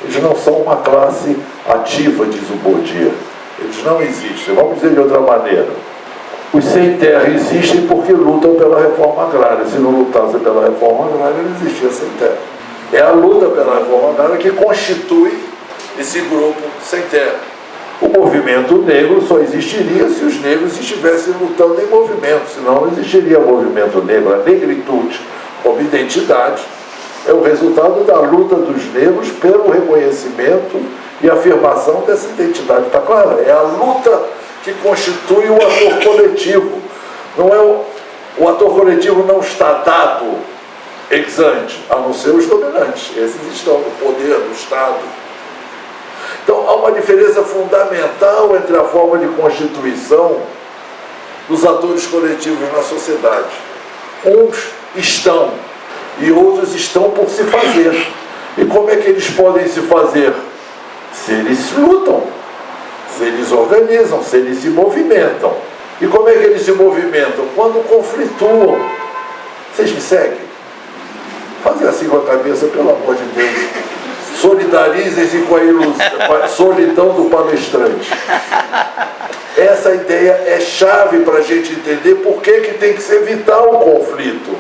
eles não são uma classe ativa, diz o Bourdieu. Eles não existem. Vamos dizer de outra maneira. Os sem terra existem porque lutam pela reforma agrária. Se não lutassem pela reforma agrária, não existia sem terra. É a luta pela reforma agrária que constitui esse grupo sem terra. O movimento negro só existiria se os negros estivessem lutando em movimento, senão não existiria movimento negro. A negritude, como identidade, é o resultado da luta dos negros pelo reconhecimento e afirmação dessa identidade. Está claro? É a luta que constitui o ator coletivo. Não é o ator coletivo não está dado ex ante, a não ser os dominantes. Esses estão no poder do Estado. Então, há uma diferença fundamental entre a forma de constituição dos atores coletivos na sociedade. Uns estão e outros estão por se fazer. E como é que eles podem se fazer? Se eles lutam, se eles organizam, se eles se movimentam. E como é que eles se movimentam? Quando conflituam. Vocês me seguem? Fazer assim com a cabeça, pelo amor de Deus. Solidarizem-se com a solidão do palestrante. Essa ideia é chave para a gente entender por que tem que se evitar o conflito.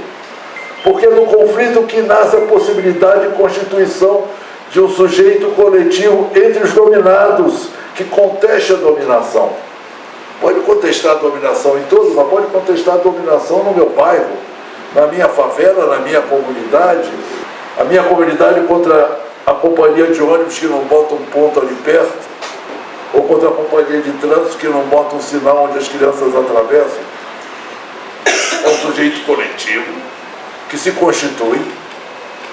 Porque no conflito que nasce a possibilidade de constituição de um sujeito coletivo entre os dominados, que conteste a dominação. Pode contestar a dominação em todos, mas pode contestar a dominação no meu bairro, na minha favela, na minha comunidade. A minha comunidade contra a companhia de ônibus que não bota um ponto ali perto, ou contra a companhia de trânsito que não bota um sinal onde as crianças atravessam. É um sujeito coletivo que se constitui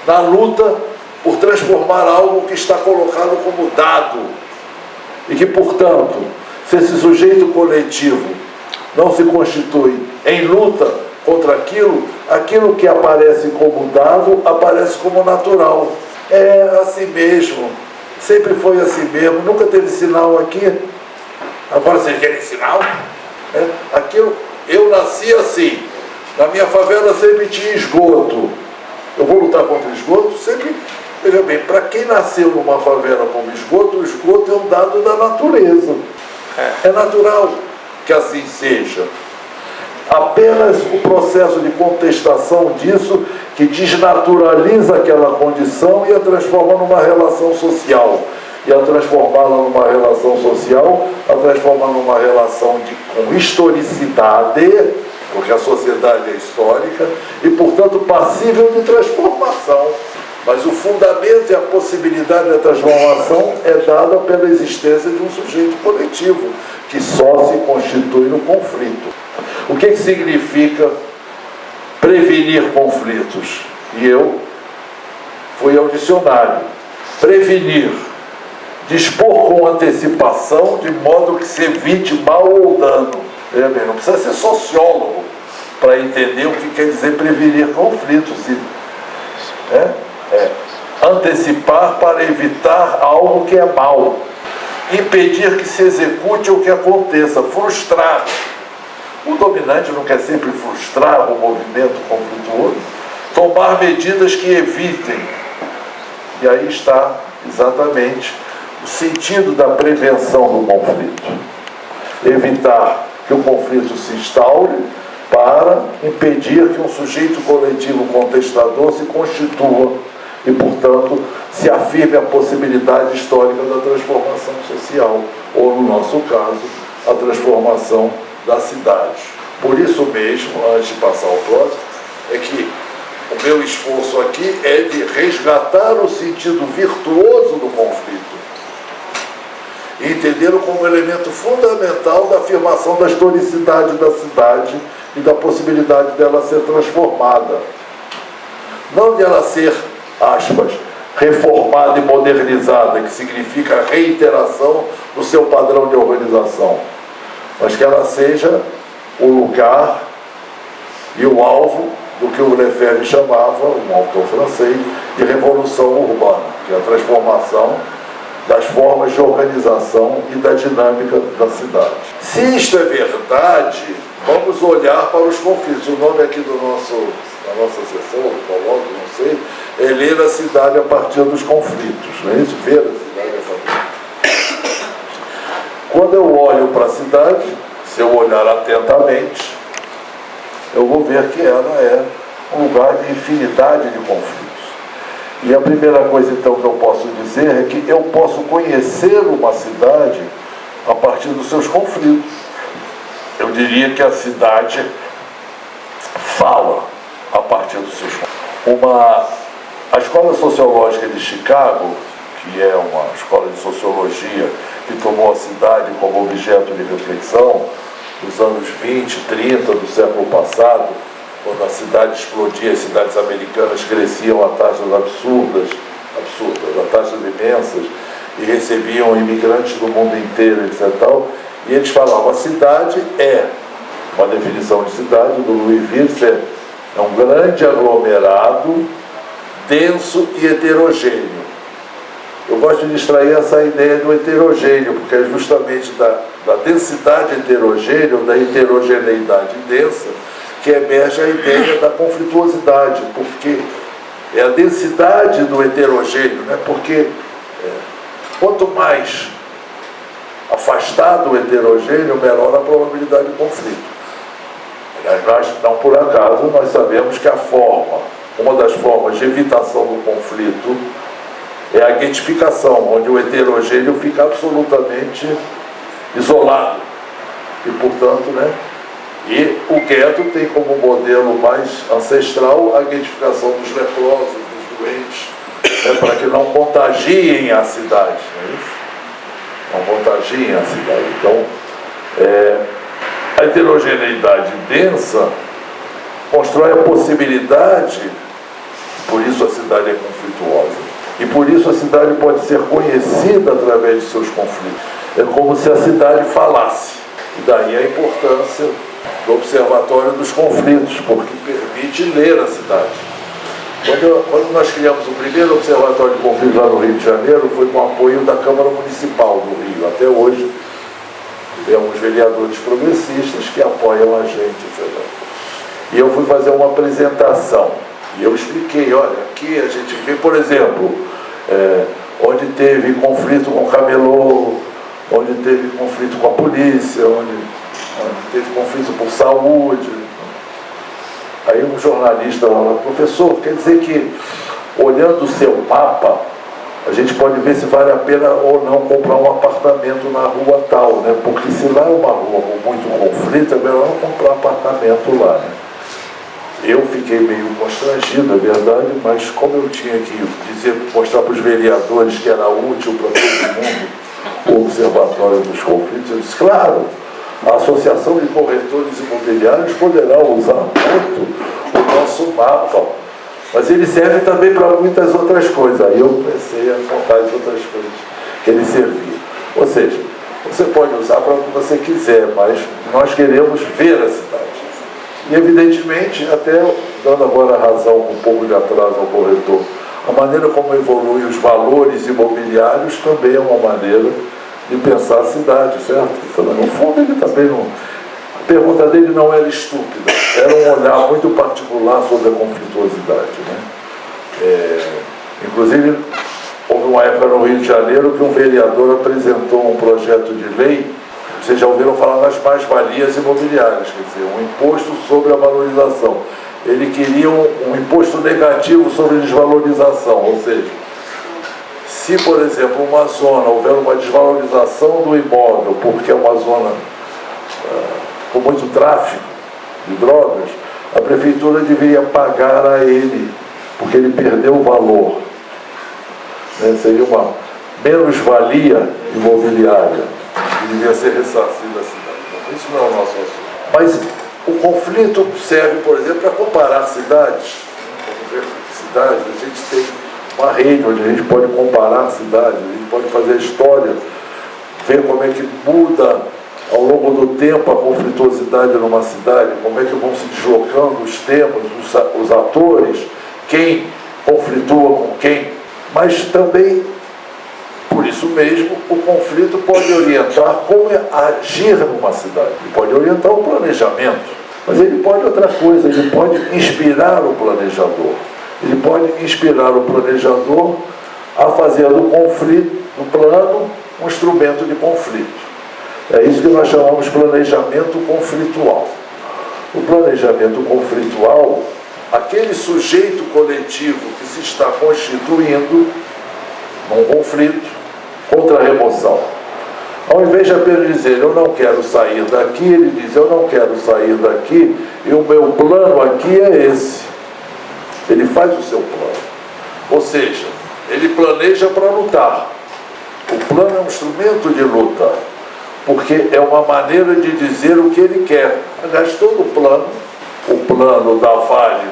na luta por transformar algo que está colocado como dado. E que, portanto, se esse sujeito coletivo não se constitui em luta contra aquilo, aquilo que aparece como dado, aparece como natural. É assim mesmo, sempre foi assim mesmo, nunca teve sinal aqui. Agora vocês querem sinal? Aquilo, eu nasci assim, na minha favela sempre tinha esgoto. Eu vou lutar contra o esgoto? Sempre, veja bem, para quem nasceu numa favela como esgoto, o esgoto é um dado da natureza. É natural que assim seja. Apenas o processo de contestação disso que desnaturaliza aquela condição e a transforma numa relação social. E a transformá-la numa relação social, a transforma numa relação com historicidade, porque a sociedade é histórica, e, portanto, passível de transformação. Mas o fundamento e a possibilidade da transformação é dada pela existência de um sujeito coletivo, que só se constitui no conflito. O que significa prevenir conflitos? E eu fui ao dicionário. Prevenir, dispor com antecipação de modo que se evite mal ou dano. Veja bem, não precisa ser sociólogo para entender o que quer dizer prevenir conflitos. Antecipar para evitar algo que é mal. Impedir que se execute o que aconteça. Frustrar. O dominante não quer sempre frustrar o movimento conflituoso. Tomar medidas que evitem. E aí está exatamente o sentido da prevenção do conflito. Evitar que o conflito se instaure para impedir que um sujeito coletivo contestador se constitua e, portanto, se afirme a possibilidade histórica da transformação social, ou, no nosso caso, a transformação da cidade. Por isso mesmo, antes de passar ao próximo, é que o meu esforço aqui é de resgatar o sentido virtuoso do conflito e entendê-lo como elemento fundamental da afirmação da historicidade da cidade e da possibilidade dela ser transformada. Não de ela ser, aspas, reformada e modernizada, que significa a reiteração do seu padrão de organização, mas que ela seja o lugar e o alvo do que o Lefebvre chamava, um autor francês, de revolução urbana, que é a transformação das formas de organização e da dinâmica da cidade. Se isto é verdade, vamos olhar para os conflitos. O nome aqui da nossa sessão, do colóquio, não sei, é ler a cidade a partir dos conflitos, não é isso? Ver a cidade a partir. Quando eu olho para a cidade, se eu olhar atentamente, eu vou ver que ela é um lugar de infinidade de conflitos. E a primeira coisa, então, que eu posso dizer é que eu posso conhecer uma cidade a partir dos seus conflitos. Eu diria que a cidade fala a partir dos seus conflitos. A Escola Sociológica de Chicago, que é uma escola de sociologia que tomou a cidade como objeto de reflexão nos anos 20, 30 do século passado, quando a cidade explodia, as cidades americanas cresciam a taxas absurdas, a taxas imensas, e recebiam imigrantes do mundo inteiro, etc. E eles falavam, a cidade é, uma definição de cidade do Louis Witzel, é um grande aglomerado, denso e heterogêneo. Eu gosto de extrair essa ideia do heterogêneo, porque é justamente da densidade heterogênea, ou da heterogeneidade densa, que emerge a ideia da conflituosidade, porque é a densidade do heterogêneo, né? Porque quanto mais afastado o heterogêneo, menor a probabilidade de conflito. Aliás, não por acaso, nós sabemos que uma das formas de evitação do conflito é a guetificação, onde o heterogêneo fica absolutamente isolado. E, portanto, né? E o gueto tem como modelo mais ancestral a guetificação dos leprosos, dos doentes, né? Para que não contagiem a cidade. Não é isso? Não contagiem a cidade. Então, a heterogeneidade densa constrói a possibilidade, por isso a cidade é conflituosa, e por isso a cidade pode ser conhecida através de seus conflitos. É como se a cidade falasse. E daí a importância do Observatório dos Conflitos, porque permite ler a cidade. Quando nós criamos o primeiro Observatório de Conflitos lá no Rio de Janeiro, foi com o apoio da Câmara Municipal do Rio. Até hoje, temos vereadores progressistas que apoiam a gente, etc. E eu fui fazer uma apresentação. E eu expliquei, olha, aqui a gente vê, por exemplo, onde teve conflito com o camelô, onde teve conflito com a polícia, onde teve conflito por saúde. Aí um jornalista lá, professor, quer dizer que, olhando o seu mapa, a gente pode ver se vale a pena ou não comprar um apartamento na rua tal, né? Porque se lá é uma rua com muito conflito, é melhor não comprar apartamento lá, né? Eu fiquei meio constrangido, é verdade, mas como eu tinha que mostrar para os vereadores que era útil para todo mundo o Observatório dos Conflitos, eu disse, claro, a Associação de Corretores Imobiliários poderá usar muito o nosso mapa, mas ele serve também para muitas outras coisas. Aí eu comecei a contar as outras coisas que ele servia. Ou seja, você pode usar para o que você quiser, mas nós queremos ver a cidade. E, evidentemente, até dando agora a razão com um pouco de atraso ao corretor, a maneira como evoluem os valores imobiliários também é uma maneira de pensar a cidade, certo? Então, no fundo, ele também não... A pergunta dele não era estúpida, era um olhar muito particular sobre a conflituosidade, né? Inclusive, houve uma época no Rio de Janeiro que um vereador apresentou um projeto de lei. Vocês já ouviram falar das mais-valias imobiliárias, quer dizer, um imposto sobre a valorização. Ele queria um imposto negativo sobre a desvalorização, ou seja, se, por exemplo, uma zona houver uma desvalorização do imóvel, porque é uma zona com muito tráfico de drogas, a prefeitura deveria pagar a ele, porque ele perdeu o valor. Né? Seria uma menos-valia imobiliária que devia ser ressarcida à cidade. Isso não é o nosso assunto. Mas o conflito serve, por exemplo, para comparar cidades. Vamos ver cidades, a gente tem uma rede onde a gente pode comparar cidades, a gente pode fazer história, ver como é que muda ao longo do tempo a conflituosidade numa cidade, como é que vão se deslocando os temas, os atores, quem conflitua com quem, mas também, por isso mesmo, o conflito pode orientar como agir numa cidade. Ele pode orientar o planejamento, mas ele pode outra coisa, ele pode inspirar o planejador. Ele pode inspirar o planejador a fazer do conflito, do plano, um instrumento de conflito. É isso que nós chamamos de planejamento conflitual. O planejamento conflitual, aquele sujeito coletivo que se está constituindo num conflito contra a remoção. Ao invés de apenas dizer, eu não quero sair daqui, ele diz, eu não quero sair daqui, e o meu plano aqui é esse. Ele faz o seu plano. Ou seja, ele planeja para lutar. O plano é um instrumento de luta, porque é uma maneira de dizer o que ele quer. Aliás, todo o plano da Vale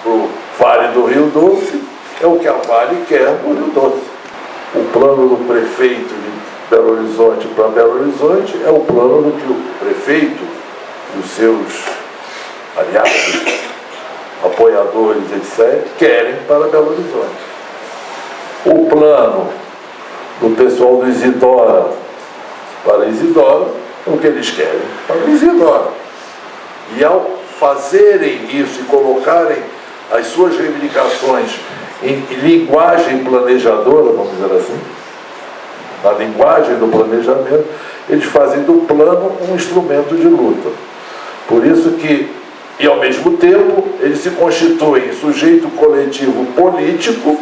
para o Vale do Rio Doce, é o que a Vale quer no Rio Doce. O plano do prefeito de Belo Horizonte para Belo Horizonte é o plano do que o prefeito e os seus aliados, apoiadores, etc., querem para Belo Horizonte. O plano do pessoal do Isidora para Isidora é o que eles querem para Isidora. E ao fazerem isso e colocarem as suas reivindicações em linguagem planejadora, vamos dizer assim, na linguagem do planejamento, eles fazem do plano um instrumento de luta. Por isso que, e ao mesmo tempo, eles se constituem em sujeito coletivo político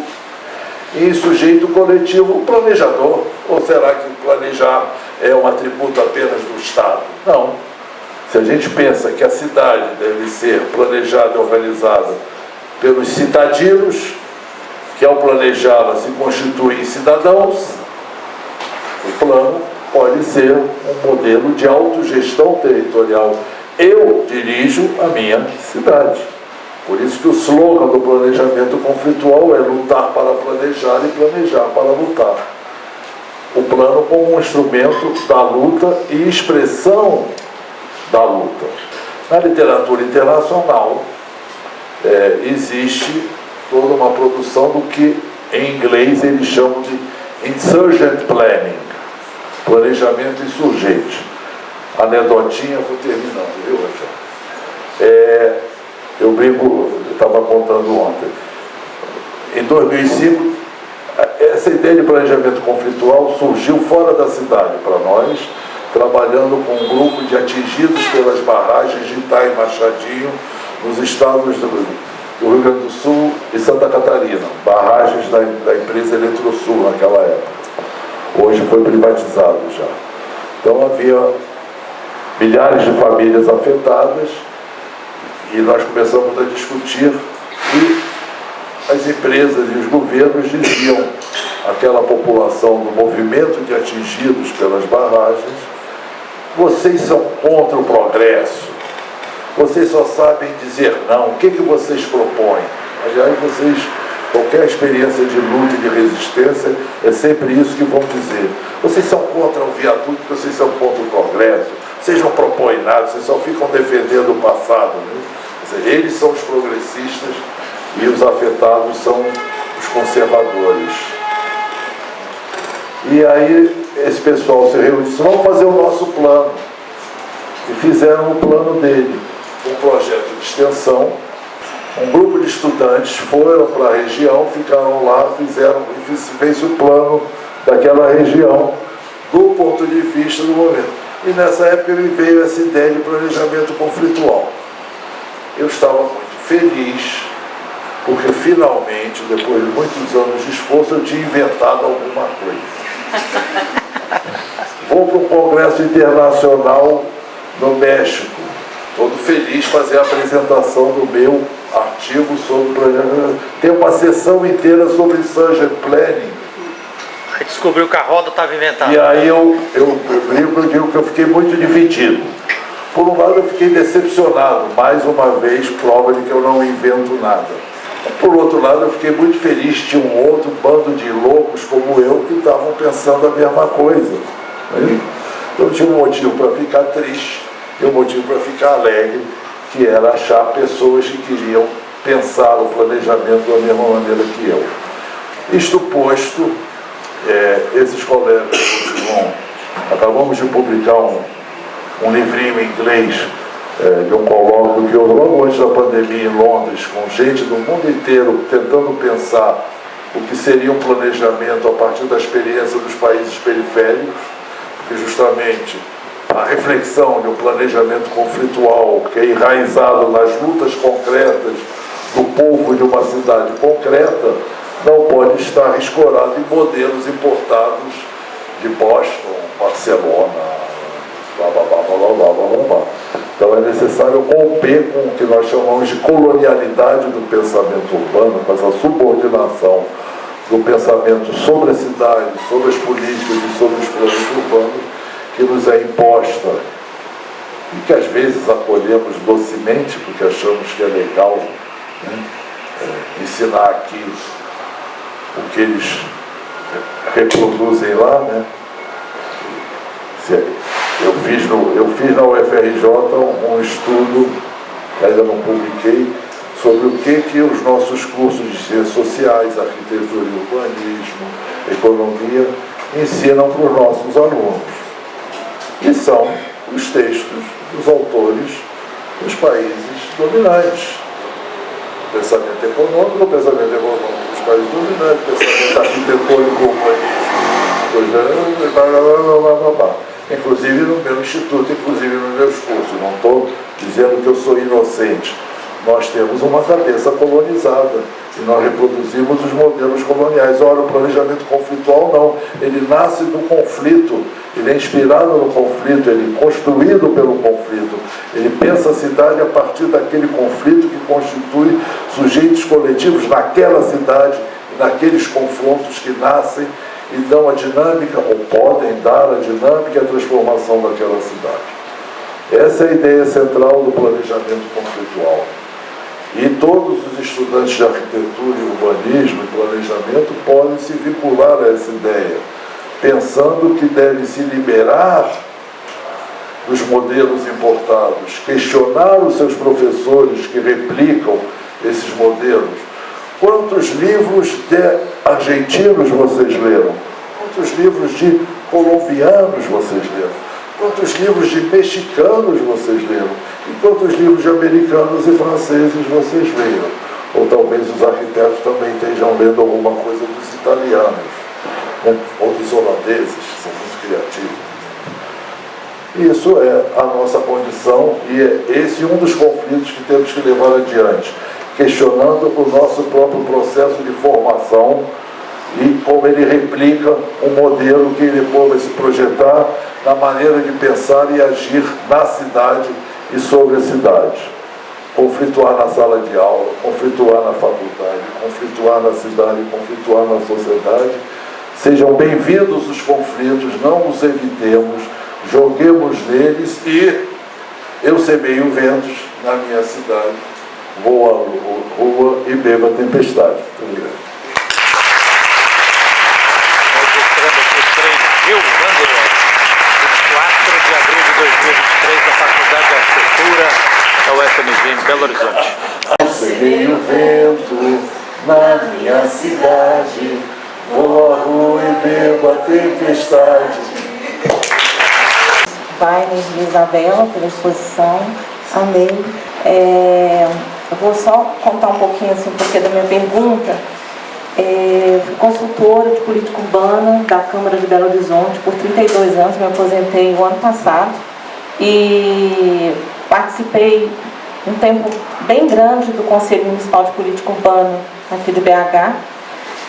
e em sujeito coletivo planejador. Ou será que planejar é um atributo apenas do Estado? Não. Se a gente pensa que a cidade deve ser planejada e organizada pelos cidadinos, que ao planejá-la se constituem em cidadãos, o plano pode ser um modelo de autogestão territorial. Eu dirijo a minha cidade. Por isso que o slogan do planejamento conflitual é lutar para planejar e planejar para lutar. O plano como um instrumento da luta e expressão da luta. Na literatura internacional, existe toda uma produção do que em inglês eles chamam de insurgent planning, planejamento insurgente. Anedotinha, vou terminando, viu, Rachel? Eu brinco, eu estava contando ontem. Em 2005, essa ideia de planejamento conflitual surgiu fora da cidade para nós, trabalhando com um grupo de atingidos pelas barragens de Itaim Machadinho, nos estados do Rio Grande do Sul e Santa Catarina, barragens da empresa Eletrosul naquela época. Hoje foi privatizado já. Então havia milhares de famílias afetadas e nós começamos a discutir e as empresas e os governos diziam àquela população do movimento de atingidos pelas barragens: vocês são contra o progresso, vocês só sabem dizer não, o que vocês propõem? Aliás, qualquer experiência de luta e de resistência é sempre isso que vão dizer. Vocês são contra o viaduto, vocês são contra o progresso, vocês não propõem nada, vocês só ficam defendendo o passado. Né? Ou seja, eles são os progressistas e os afetados são os conservadores. E aí esse pessoal se reuniu e disse: vamos fazer o nosso plano. E fizeram o plano dele, um projeto de extensão. Um grupo de estudantes foram para a região, ficaram lá, fez o plano daquela região do ponto de vista do momento. E nessa época me veio essa ideia de planejamento conflitual. Eu estava muito feliz, porque finalmente, depois de muitos anos de esforço, eu tinha inventado alguma coisa. Vou para um congresso internacional no México, todo feliz fazer a apresentação do meu artigo sobre planejamento. Tem uma sessão inteira sobre insurgent planning. Aí descobriu que a roda estava inventada. E aí eu digo que eu fiquei muito dividido. Por um lado, eu fiquei decepcionado, mais uma vez, prova de que eu não invento nada. Por outro lado, eu fiquei muito feliz, tinha um outro bando de loucos como eu que estavam pensando a mesma coisa. Então tinha um motivo para ficar triste e um motivo para ficar alegre, que era achar pessoas que queriam pensar o planejamento da mesma maneira que eu. Isto posto, esses colegas acabamos de publicar um livrinho em inglês de um colóquio que eu, logo antes da pandemia em Londres, com gente do mundo inteiro tentando pensar o que seria um planejamento a partir da experiência dos países periféricos, porque justamente a reflexão de um planejamento conflitual que é enraizado nas lutas concretas do povo de uma cidade concreta não pode estar escorado em modelos importados de Boston, Barcelona, blá, blá, blá, blá, blá, blá, blá. Então é necessário romper com o que nós chamamos de colonialidade do pensamento urbano, com essa subordinação do pensamento sobre a cidade, sobre as políticas e sobre os planos urbanos que nos é imposta e que às vezes acolhemos docemente porque achamos que é legal, né, ensinar aqui o que eles reproduzem lá, né? Eu fiz na UFRJ um estudo, ainda não publiquei, sobre o que os nossos cursos de ciências sociais, arquitetura e urbanismo, economia, ensinam para os nossos alunos. E são os textos dos autores dos países dominantes. pensamento econômico, o pensamento econômico dos países dominantes, o pensamento arquitetônico humanista, inclusive no meu instituto, inclusive nos meus cursos. Não estou dizendo que eu sou inocente. Nós temos uma cabeça colonizada e nós reproduzimos os modelos coloniais. Ora, o planejamento conflitual não. Ele nasce do conflito, ele é inspirado no conflito, ele é construído pelo conflito. Ele pensa a cidade a partir daquele conflito que constitui sujeitos coletivos naquela cidade, naqueles confrontos que nascem e dão a dinâmica, ou podem dar a dinâmica e a transformação daquela cidade. Essa é a ideia central do planejamento conflitual. E todos os estudantes de arquitetura e urbanismo e planejamento podem se vincular a essa ideia, pensando que deve se liberar dos modelos importados, questionar os seus professores que replicam esses modelos. Quantos livros de argentinos vocês leram? Quantos livros de colombianos vocês leram? Quantos livros de mexicanos vocês leram? E quantos livros de americanos e franceses vocês leram? Ou talvez os arquitetos também estejam lendo alguma coisa dos italianos, né? Ou dos holandeses, que são muito criativos. Isso é a nossa condição e é esse um dos conflitos que temos que levar adiante, questionando o nosso próprio processo de formação e como ele replica um modelo que depois vai se projetar na maneira de pensar e agir na cidade e sobre a cidade. Conflituar na sala de aula, conflituar na faculdade, conflituar na cidade, conflituar na sociedade. Sejam bem-vindos os conflitos, não os evitemos, joguemos neles e eu semeio ventos na minha cidade, vou à rua e beba tempestade. Muito obrigado. Registrando aqui o 3 Gil Wanderer, 4 de abril de 2023, da Faculdade de Arquitetura da UFMG em Belo Horizonte. Eu semeio vento na minha cidade, vou à rua e bebo a tempestade. Wagner e Isabela pela exposição, amei. Eu vou só contar um pouquinho assim, porque da minha pergunta. Fui consultora de política urbana da Câmara de Belo Horizonte por 32 anos, me aposentei o ano passado e participei um tempo bem grande do Conselho Municipal de Política Urbana aqui de BH,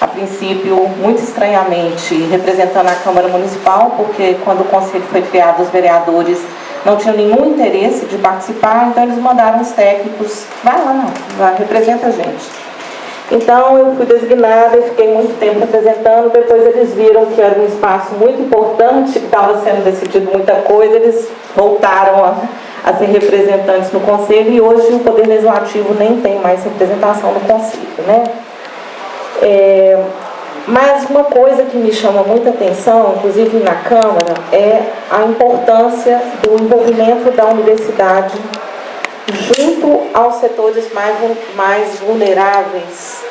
a princípio muito estranhamente representando a Câmara Municipal, porque quando o Conselho foi criado os vereadores não tinham nenhum interesse de participar, então eles mandaram os técnicos, vai lá não, vai, representa a gente. Então eu fui designada e fiquei muito tempo representando, depois eles viram que era um espaço muito importante, que estava sendo decidido muita coisa, eles voltaram a ser representantes no Conselho e hoje o Poder Legislativo nem tem mais representação no Conselho, né? Mas uma coisa que me chama muita atenção, inclusive na Câmara, é a importância do envolvimento da universidade junto aos setores mais vulneráveis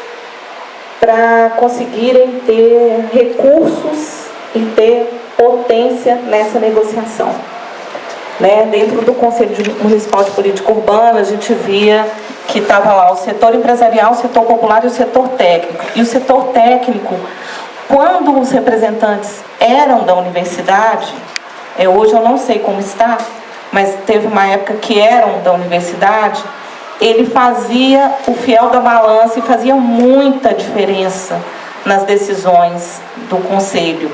para conseguirem ter recursos e ter potência nessa negociação. Né? Dentro do Conselho Municipal de Política Urbana, a gente via que estava lá o setor empresarial, o setor popular e o setor técnico. E o setor técnico, quando os representantes eram da universidade, hoje eu não sei como está, mas teve uma época que eram da universidade, ele fazia o fiel da balança e fazia muita diferença nas decisões do Conselho.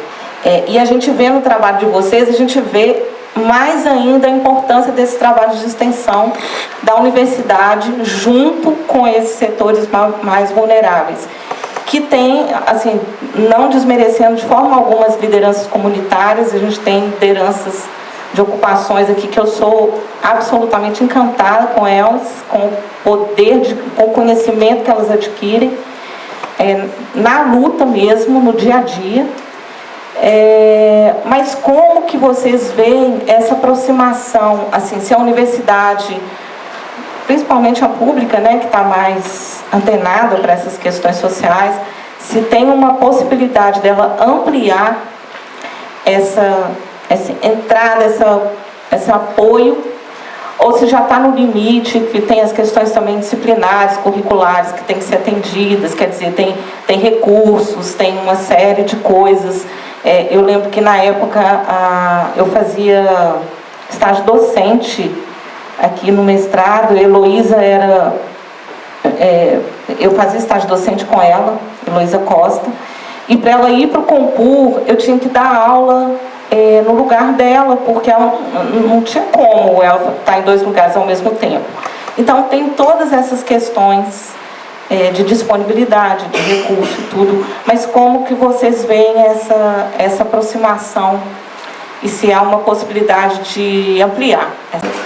E a gente vê no trabalho de vocês, a gente vê mais ainda a importância desse trabalho de extensão da universidade junto com esses setores mais vulneráveis, que tem, assim, não desmerecendo de forma alguma as lideranças comunitárias, a gente tem lideranças de ocupações aqui que eu sou absolutamente encantada com elas, com o poder, com o conhecimento que elas adquirem, na luta mesmo, no dia a dia. Mas como que vocês veem essa aproximação, assim, se a universidade, principalmente a pública, né, que está mais antenada para essas questões sociais, se tem uma possibilidade dela ampliar essa entrada, esse apoio, ou se já está no limite, que tem as questões também disciplinares, curriculares, que tem que ser atendidas, quer dizer, tem recursos, tem uma série de coisas. Eu lembro que na época eu fazia estágio docente aqui no mestrado, Heloísa era... eu fazia estágio docente com ela, Heloísa Costa, e para ela ir para o Compur, eu tinha que dar aula no lugar dela, porque ela não tinha como ela estar em 2 lugares ao mesmo tempo. Então, tem todas essas questões de disponibilidade, de recurso e tudo, mas como que vocês veem essa aproximação e se há uma possibilidade de ampliar?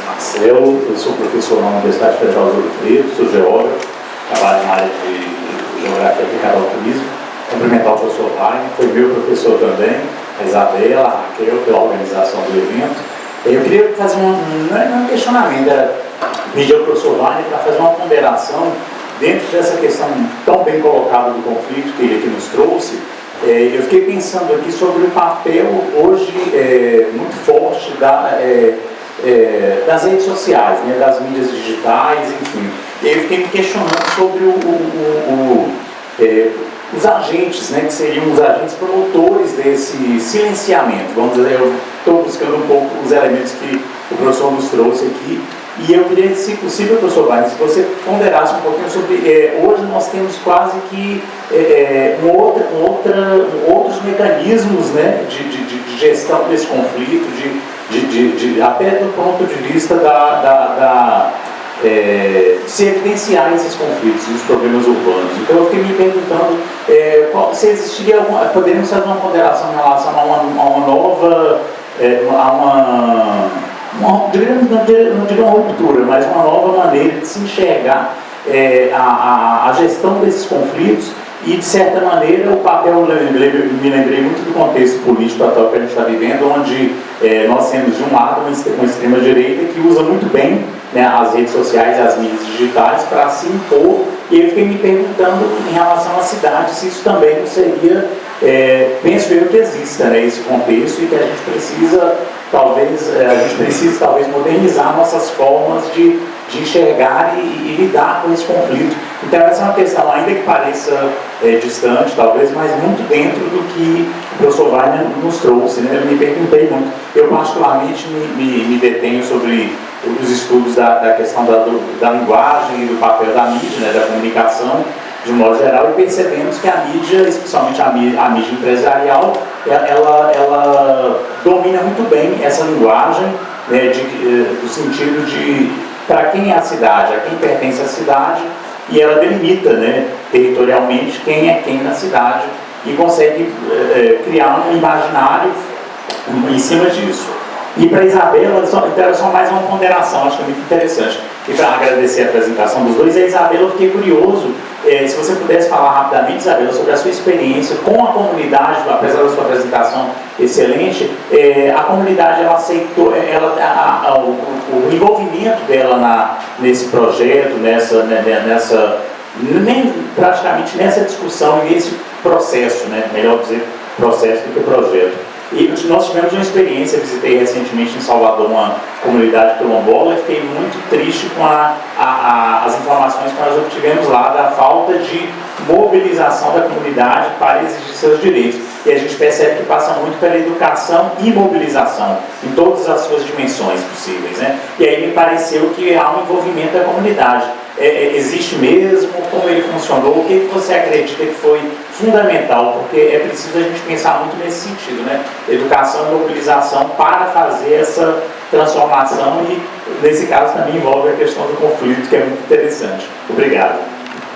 Marcelo, eu sou professor na Universidade Federal de Ouro Preto, sou geógrafo, trabalho na área de geografia aplicada ao turismo. Cumprimentar o professor Wagner, foi meu professor também, a Isabela, a Raquel, pela organização do evento. Eu queria fazer um questionamento, pedir ao professor Wagner para fazer uma ponderação dentro dessa questão tão bem colocada do conflito que ele aqui nos trouxe. Eu fiquei pensando aqui sobre o papel hoje muito forte das redes sociais, né, das mídias digitais, enfim. E eu fiquei me questionando sobre os agentes, né, que seriam os agentes promotores desse silenciamento. Vamos dizer, eu estou buscando um pouco os elementos que o professor nos trouxe aqui, e eu queria, se possível, professor Wagner, se você ponderasse um pouquinho sobre... hoje nós temos quase que outros mecanismos, né, de gestão desse conflito, até do ponto de vista de se evidenciar esses conflitos e os problemas urbanos. Então eu fiquei me perguntando se existiria poderíamos fazer uma ponderação em relação a uma nova, não diria uma ruptura, mas uma nova maneira de se enxergar a gestão desses conflitos e, de certa maneira, o papel, me lembrei muito do contexto político atual que a gente está vivendo, onde nós temos, de um lado, uma extrema-direita que usa muito bem, né, as redes sociais e as mídias digitais para se impor, e eu fiquei me perguntando em relação à cidade, se isso também não seria, penso eu que exista, né, esse contexto, e que a gente precisa talvez modernizar nossas formas de enxergar e lidar com esse conflito. Então essa é uma questão, ainda que pareça distante, talvez, mas muito dentro do que o professor Wagner nos trouxe, né? Eu me perguntei muito. Eu particularmente me detenho sobre os estudos da questão da linguagem e do papel da mídia, né, da comunicação, de um modo geral, e percebemos que a mídia, especialmente a mídia empresarial, ela domina muito bem essa linguagem, né, do sentido de para quem é a cidade, a quem pertence à cidade, e ela delimita, né, territorialmente quem é quem na cidade e consegue criar um imaginário em cima disso. E para a Isabela, era só mais uma ponderação, acho que é muito interessante. E para agradecer a apresentação dos dois, a Isabela, eu fiquei curioso, se você pudesse falar rapidamente, Isabela, sobre a sua experiência com a comunidade, apesar da sua apresentação excelente, a comunidade, ela aceitou, o envolvimento dela nesse projeto, praticamente nessa discussão e nesse processo, né, melhor dizer processo do que projeto. E nós tivemos uma experiência, visitei recentemente em Salvador uma comunidade quilombola e fiquei muito triste com as informações que nós obtivemos lá da falta de mobilização da comunidade para exigir seus direitos. E a gente percebe que passa muito pela educação e mobilização, em todas as suas dimensões possíveis, né? E aí me pareceu que há um envolvimento da comunidade. Existe mesmo? Como ele funcionou? O que você acredita que foi fundamental? Porque é preciso a gente pensar muito nesse sentido, né? Educação e mobilização para fazer essa transformação e, nesse caso, também envolve a questão do conflito, que é muito interessante. Obrigado.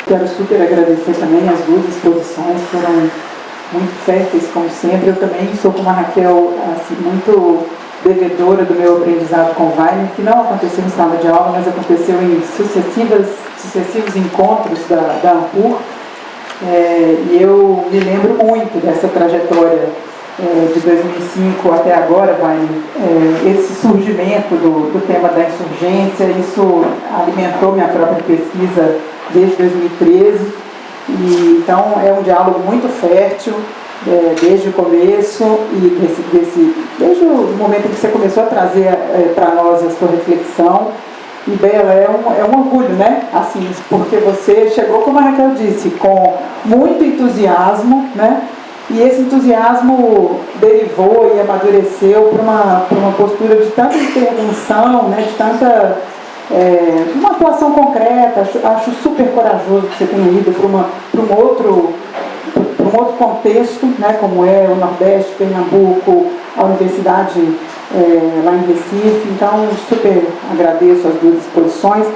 Quero super agradecer também as duas exposições, foram muito férteis, como sempre. Eu também sou, como a Raquel, assim, muito devedora do meu aprendizado com o Wagner, que não aconteceu em sala de aula, mas aconteceu em sucessivos encontros da Ampur. E eu me lembro muito dessa trajetória de 2005 até agora, Wagner, esse surgimento do tema da insurgência, isso alimentou minha própria pesquisa desde 2013, e então é um diálogo muito fértil, desde o começo e desde o momento em que você começou a trazer para nós a sua reflexão, E Bela, é um orgulho, né? Assim, porque você chegou, como a Raquel disse, com muito entusiasmo, né? E esse entusiasmo derivou e amadureceu para uma postura de tanta intervenção, né? De tanta uma atuação concreta. Acho super corajoso que você tenha ido para um outro contexto, né? Como é o Nordeste, Pernambuco, a universidade lá em Recife. Então, super agradeço as duas exposições.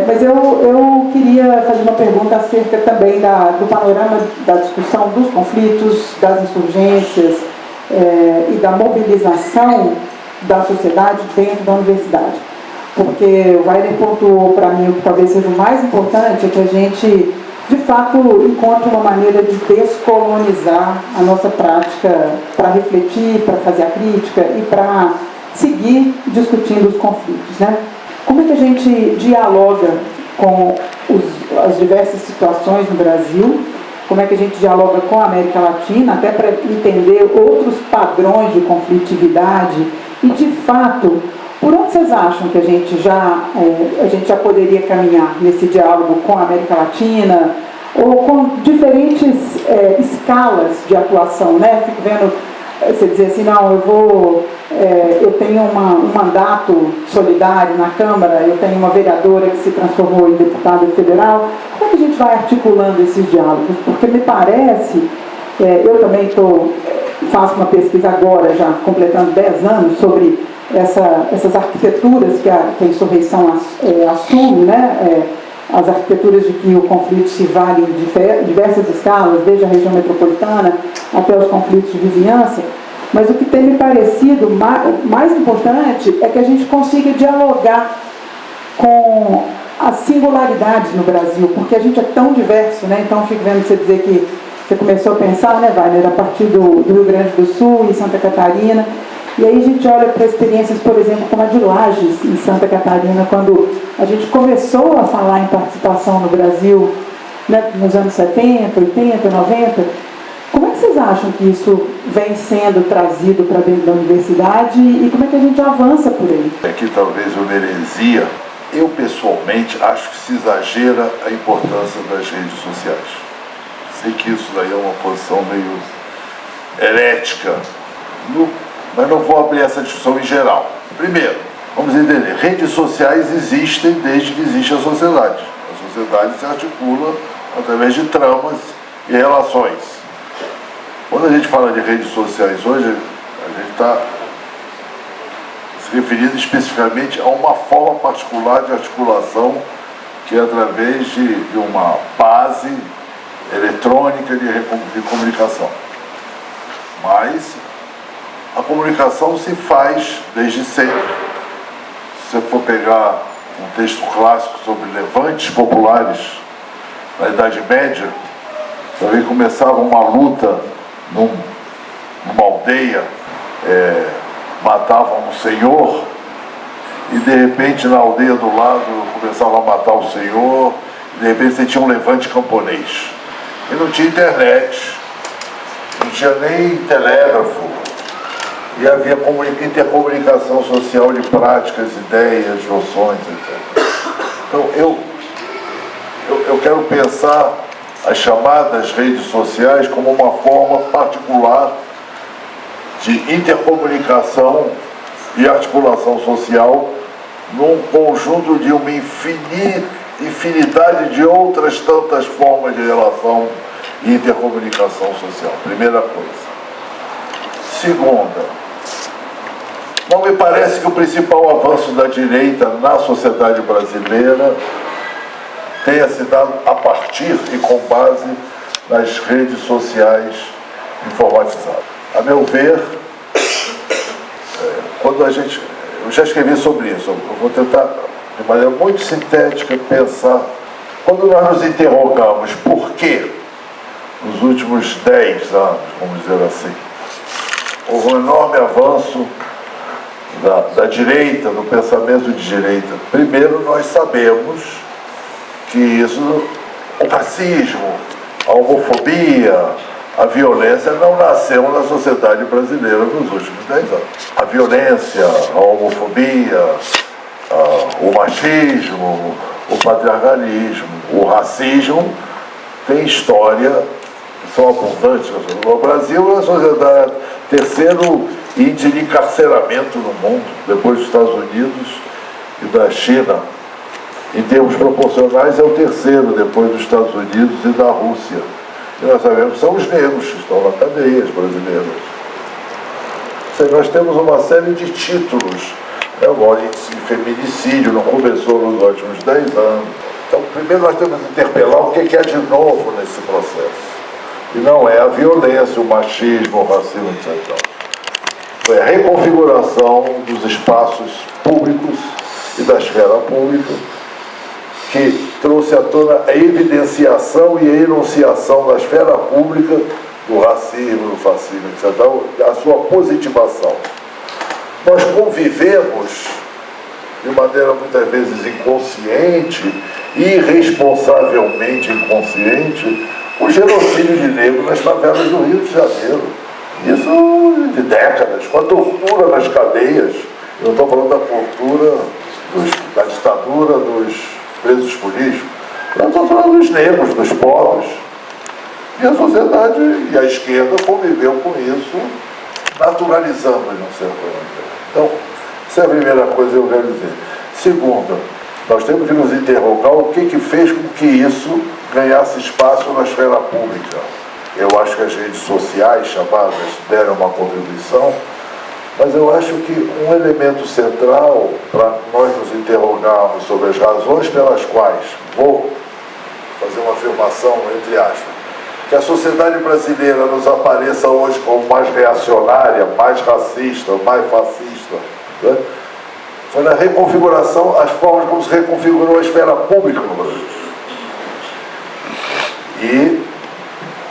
Mas eu queria fazer uma pergunta acerca também do panorama da discussão dos conflitos, das insurgências e da mobilização da sociedade dentro da universidade. Porque o Weiner pontuou para mim o que talvez seja o mais importante, é que a gente, de fato, encontre uma maneira de descolonizar a nossa prática para refletir, para fazer a crítica e para seguir discutindo os conflitos, né? Como é que a gente dialoga com as diversas situações no Brasil? Como é que a gente dialoga com a América Latina, até para entender outros padrões de conflitividade? E, de fato, por onde vocês acham que a gente já poderia caminhar nesse diálogo com a América Latina, ou com diferentes escalas de atuação, né? Fico vendo você dizer assim, não, eu tenho um mandato solidário na Câmara, eu tenho uma vereadora que se transformou em deputada federal. Como é que a gente vai articulando esses diálogos? Porque me parece, eu também faço uma pesquisa agora, já completando 10 anos, sobre essas arquiteturas que a insurreição assume, né? As arquiteturas de que o conflito se vale em diversas escalas, desde a região metropolitana até os conflitos de vizinhança. Mas o que tem me parecido mais importante é que a gente consiga dialogar com as singularidades no Brasil, porque a gente é tão diverso, né? Então, fico vendo você dizer que você começou a pensar, né, Weiner, a partir do Rio Grande do Sul e Santa Catarina. E aí a gente olha para experiências, por exemplo, como a de Lages, em Santa Catarina, quando a gente começou a falar em participação no Brasil, né, nos anos 70, 80, 90. Como é que vocês acham que isso vem sendo trazido para dentro da universidade e como é que a gente avança por aí? Aqui talvez uma heresia. Eu, pessoalmente, acho que se exagera a importância das redes sociais. Sei que isso daí é uma posição meio herética, mas não vou abrir essa discussão em geral. Primeiro, vamos entender, redes sociais existem desde que existe a sociedade. A sociedade se articula através de tramas e relações. Quando a gente fala de redes sociais hoje, a gente está se referindo especificamente a uma forma particular de articulação que é através de uma base eletrônica de comunicação. Mas a comunicação se faz desde sempre. Se você for pegar um texto clássico sobre levantes populares na Idade Média, também começava uma luta numa aldeia, matavam um senhor e de repente na aldeia do lado começava a matar o senhor e de repente você tinha um levante camponês. E não tinha internet, não tinha nem telégrafo. E havia intercomunicação social de práticas, ideias, noções, etc. Então, eu quero pensar as chamadas redes sociais como uma forma particular de intercomunicação e articulação social num conjunto de uma infinidade de outras tantas formas de relação e intercomunicação social. Primeira coisa. Segunda, não me parece que o principal avanço da direita na sociedade brasileira tenha se dado a partir e com base nas redes sociais informatizadas. A meu ver, eu já escrevi sobre isso, eu vou tentar de maneira muito sintética pensar, quando nós nos interrogamos por que nos últimos 10 anos, vamos dizer assim, houve um enorme avanço da direita, do pensamento de direita. Primeiro, nós sabemos que o racismo, a homofobia, a violência não nasceu na sociedade brasileira nos últimos 10 anos. A violência, a homofobia, o machismo, o patriarcalismo, o racismo, tem história que são abundantes. O Brasil é a sociedade, terceiro índice de encarceramento no mundo, depois dos Estados Unidos e da China. Em termos proporcionais, é o terceiro, depois dos Estados Unidos e da Rússia. E nós sabemos que são os negros que estão na cadeia, as brasileiras. Nós temos uma série de títulos. O índice de feminicídio não começou nos últimos 10 anos. Então, primeiro nós temos que interpelar o que é de novo nesse processo. E não é a violência, o machismo, o racismo, etc. Foi a reconfiguração dos espaços públicos e da esfera pública que trouxe à tona a evidenciação e a enunciação da esfera pública do racismo, do fascismo, etc., a sua positivação. Nós convivemos de maneira muitas vezes inconsciente, irresponsavelmente inconsciente, o genocídio de negros nas favelas do Rio de Janeiro. Isso de décadas, com a tortura nas cadeias. Eu não estou falando da tortura da ditadura dos presos políticos, eu estou falando dos negros, dos pobres. E a sociedade e a esquerda conviveu com isso, naturalizando de um certo modo. Então, essa é a primeira coisa que eu quero dizer. Segunda, nós temos que nos interrogar o que fez com que isso ganhasse espaço na esfera pública. Eu acho que as redes sociais chamadas deram uma contribuição, mas eu acho que um elemento central para nós nos interrogarmos sobre as razões pelas quais, vou fazer uma afirmação entre aspas, que a sociedade brasileira nos apareça hoje como mais reacionária, mais racista, mais fascista, né? Foi na reconfiguração, as formas como se reconfigurou a esfera pública no Brasil. E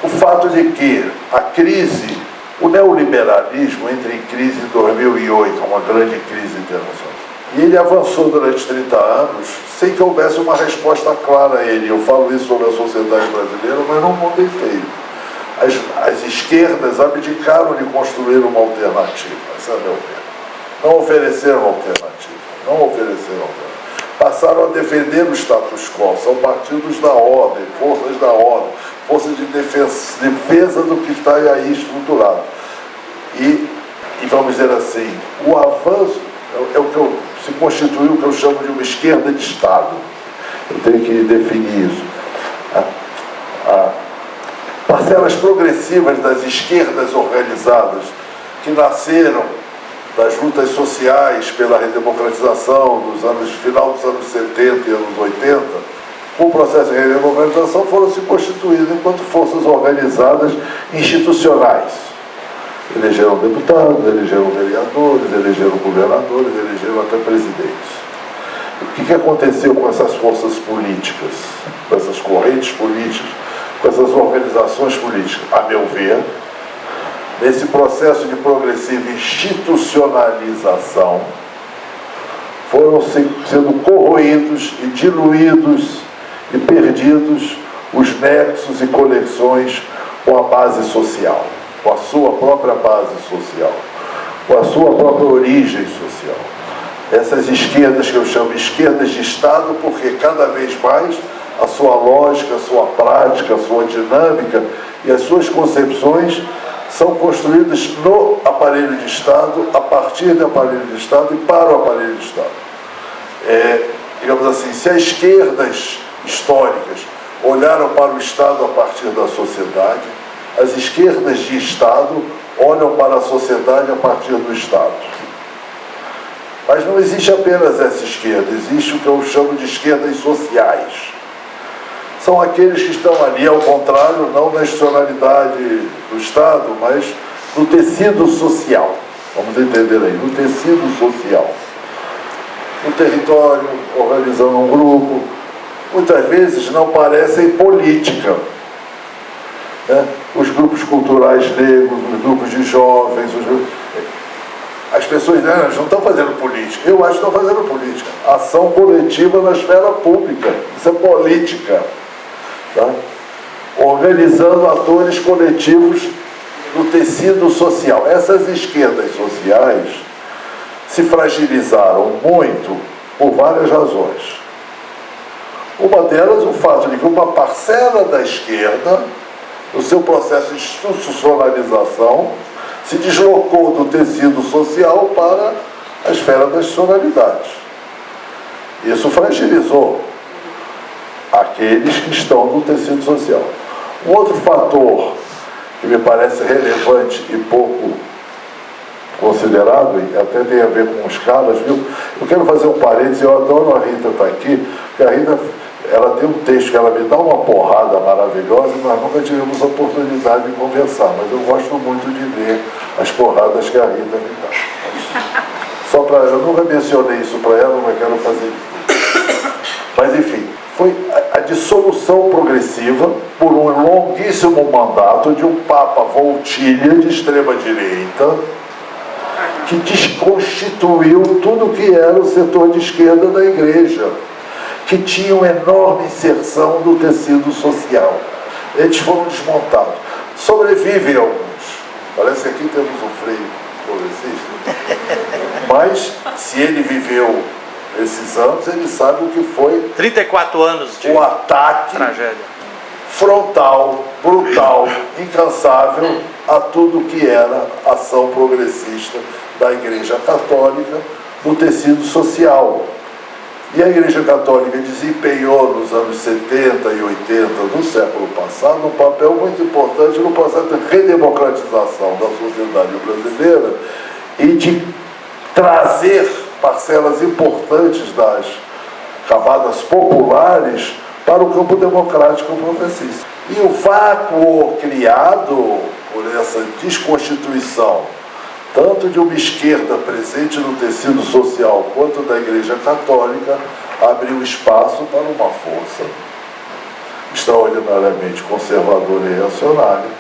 o fato de que a crise, o neoliberalismo entra em crise em 2008, uma grande crise internacional. E ele avançou durante 30 anos sem que houvesse uma resposta clara a ele. Eu falo isso sobre a sociedade brasileira, mas no mundo inteiro. As esquerdas abdicaram de construir uma alternativa, essa é a meu ver. Não ofereceram alternativa, passaram a defender o status quo, são partidos da ordem, forças de defesa do que está aí estruturado. E vamos dizer assim, o avanço é o que se constituiu o que eu chamo de uma esquerda de Estado. Eu tenho que definir isso. Parcelas progressivas das esquerdas organizadas que nasceram das lutas sociais pela redemocratização final dos anos 70 e anos 80, com o processo de redemocratização foram se constituídas enquanto forças organizadas institucionais. Elegeram deputados, elegeram vereadores, elegeram governadores, elegeram até presidentes. O que aconteceu com essas forças políticas, com essas correntes políticas, com essas organizações políticas? A meu ver, nesse processo de progressiva institucionalização, foram sendo corroídos e diluídos e perdidos os nexos e conexões com a base social, com a sua própria base social, com a sua própria origem social. Essas esquerdas que eu chamo esquerdas de Estado, porque cada vez mais a sua lógica, a sua prática, a sua dinâmica e as suas concepções são construídas no aparelho de Estado, a partir do aparelho de Estado e para o aparelho de Estado. Digamos assim, se as esquerdas históricas olharam para o Estado a partir da sociedade, as esquerdas de Estado olham para a sociedade a partir do Estado. Mas não existe apenas essa esquerda, existe o que eu chamo de esquerdas sociais. São aqueles que estão ali, ao contrário, não na institucionalidade do Estado, mas no tecido social. Vamos entender aí, no tecido social. No território, organizando um grupo. Muitas vezes não parecem política. Né? Os grupos culturais negros, os grupos de jovens, as pessoas não estão fazendo política. Eu acho que estão fazendo política. Ação coletiva na esfera pública. Isso é política. Tá? Organizando atores coletivos no tecido social. Essas esquerdas sociais se fragilizaram muito por várias razões. Uma delas, o fato de que uma parcela da esquerda, no seu processo de institucionalização, se deslocou do tecido social para a esfera da institucionalidade. Isso fragilizou aqueles que estão no tecido social. Um outro fator que me parece relevante e pouco considerado, e até tem a ver com os caras, viu? Eu quero fazer um parênteses, eu adoro a Rita estar aqui, porque a Rita, ela tem um texto que ela me dá uma porrada maravilhosa, e nós nunca tivemos a oportunidade de conversar, mas eu gosto muito de ler as porradas que a Rita me dá. Só para, eu nunca mencionei isso para ela, mas quero fazer isso. Mas enfim, foi a dissolução progressiva por um longuíssimo mandato de um Papa Voltilha de extrema-direita, que desconstituiu tudo que era o setor de esquerda da igreja, que tinha uma enorme inserção do tecido social. Eles foram desmontados. Sobrevivem alguns. Parece que aqui temos um freio progressista. Mas, se ele viveu esses anos, ele sabe o que foi 34 anos de o ataque tragédia frontal, brutal, incansável a tudo que era ação progressista da Igreja Católica no tecido social. E a Igreja Católica desempenhou nos anos 70 e 80 do século passado um papel muito importante no processo de redemocratização da sociedade brasileira e de trazer parcelas importantes das camadas populares para o campo democrático progressista. E o vácuo criado por essa desconstituição, tanto de uma esquerda presente no tecido social quanto da Igreja Católica, abriu espaço para uma força extraordinariamente conservadora e reacionária,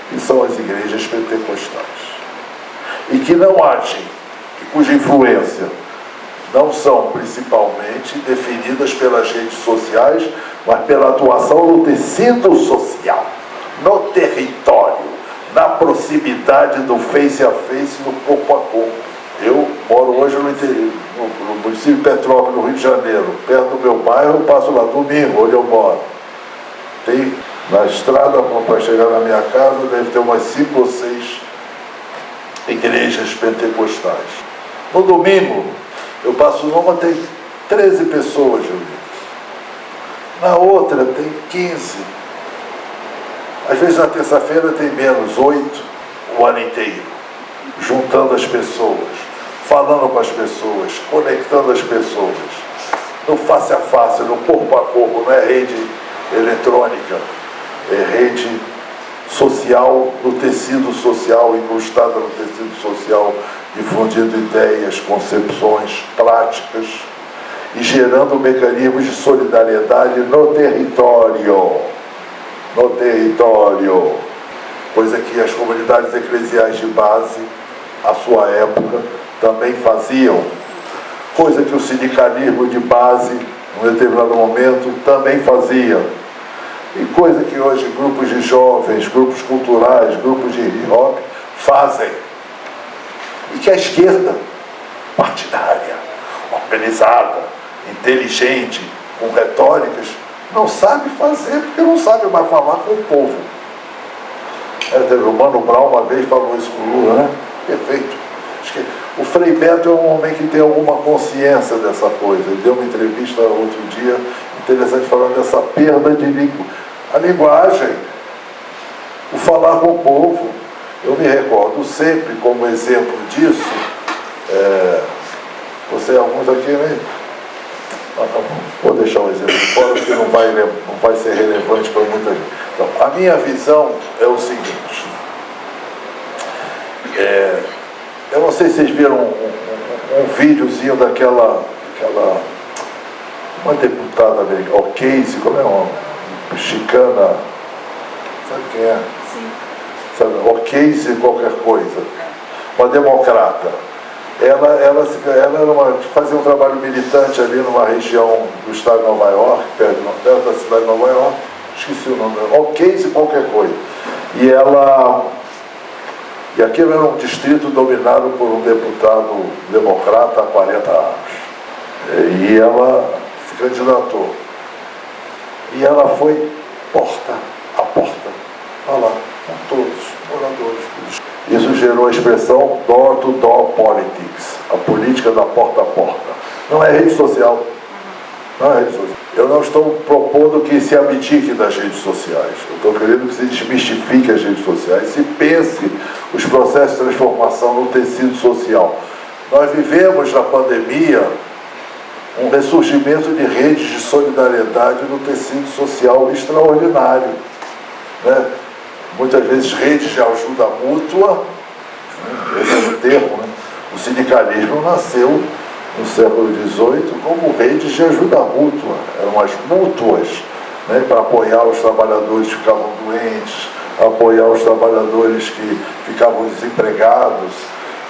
que são as igrejas pentecostais. E que não agem, cuja influência não são principalmente definidas pelas redes sociais, mas pela atuação no tecido social, no território, na proximidade do face a face, no corpo a corpo. Eu moro hoje no município de Petrópolis, no Rio de Janeiro, perto do meu bairro. Eu passo lá domingo, onde eu moro. Tem na estrada, para chegar na minha casa, deve ter umas 5 ou 6 igrejas pentecostais. No domingo, eu passo numa, tem 13 pessoas reunidas. Na outra tem 15. Às vezes na terça-feira tem menos, 8 o ano inteiro. Juntando as pessoas, falando com as pessoas, conectando as pessoas. No face a face, no corpo a corpo, não é rede eletrônica, é rede social, no tecido social, incrustada no tecido social, difundindo ideias, concepções, práticas e gerando mecanismos de solidariedade no território. No território. Coisa que as comunidades eclesiais de base, à sua época, também faziam. Coisa que o sindicalismo de base, num determinado momento, também fazia. E coisa que hoje grupos de jovens, grupos culturais, grupos de hip-hop fazem. E que a esquerda, partidária, organizada, inteligente, com retóricas, não sabe fazer, porque não sabe mais falar com o povo. Teve o Mano Brown uma vez falou isso com o Lula, né? Perfeito. Acho que o Frei Beto é um homem que tem alguma consciência dessa coisa. Ele deu uma entrevista outro dia, interessante, falando dessa perda de língua. A linguagem, o falar com o povo. Eu me recordo sempre, como exemplo disso, alguns aqui, né? Vou deixar o exemplo de fora, porque não vai ser relevante para muita gente. Então, a minha visão é o seguinte. Eu não sei se vocês viram um videozinho daquela uma deputada americana, O'Casey, como é o nome? Chicana, sabe quem é? Sim. Sabe, O'Casey qualquer coisa. Uma democrata. Ela fazia um trabalho militante ali numa região do estado de Nova York, perto da cidade de Nova York, esqueci o nome dela, O'Casey qualquer coisa. E aquele era um distrito dominado por um deputado democrata há 40 anos. E ela se candidatou. E ela foi porta a porta, falar com todos os moradores. Isso gerou a expressão door-to-door politics, a política da porta a porta. Não é rede social. Não é rede social. Eu não estou propondo que se abdique das redes sociais. Eu estou querendo que se desmistifique as redes sociais, se pense os processos de transformação no tecido social. Nós vivemos na pandemia um ressurgimento de redes de solidariedade no tecido social extraordinário, né? Muitas vezes redes de ajuda mútua, esse é o termo, né? O sindicalismo nasceu no século XVIII como redes de ajuda mútua, eram as mútuas, né? Para apoiar os trabalhadores que ficavam doentes, apoiar os trabalhadores que ficavam desempregados.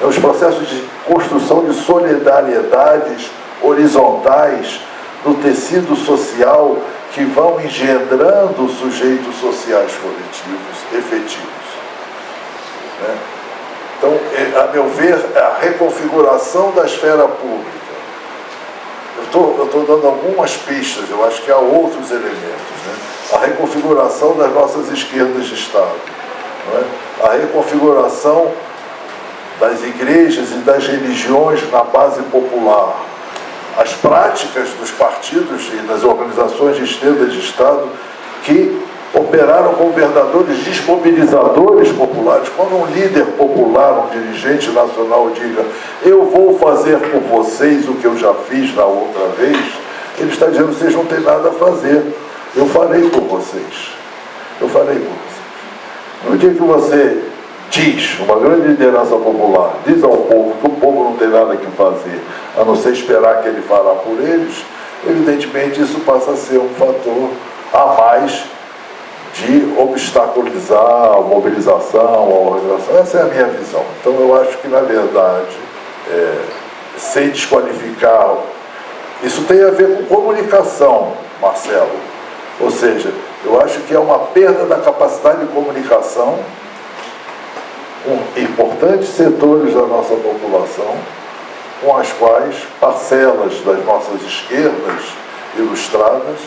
Os processos de construção de solidariedades horizontais no tecido social que vão engendrando sujeitos sociais coletivos, efetivos. Né? Então, a meu ver, a reconfiguração da esfera pública. Eu estou dando algumas pistas, eu acho que há outros elementos. Né? A reconfiguração das nossas esquerdas de Estado. Não é? A reconfiguração das igrejas e das religiões na base popular. As práticas dos partidos e das organizações de esquerda de Estado que operaram como verdadeiros desmobilizadores populares. Quando um líder popular, um dirigente nacional diga eu vou fazer por vocês o que eu já fiz na outra vez, ele está dizendo vocês não têm nada a fazer, eu farei por vocês. Eu farei por vocês. No dia que você diz, uma grande liderança popular, diz ao povo que o povo não tem nada que fazer, a não ser esperar que ele fará por eles, evidentemente isso passa a ser um fator a mais de obstaculizar a mobilização, a organização. Essa é a minha visão. Então eu acho que, na verdade, sem desqualificar, isso tem a ver com comunicação, Marcelo. Ou seja, eu acho que é uma perda da capacidade de comunicação com importantes setores da nossa população, com as quais parcelas das nossas esquerdas ilustradas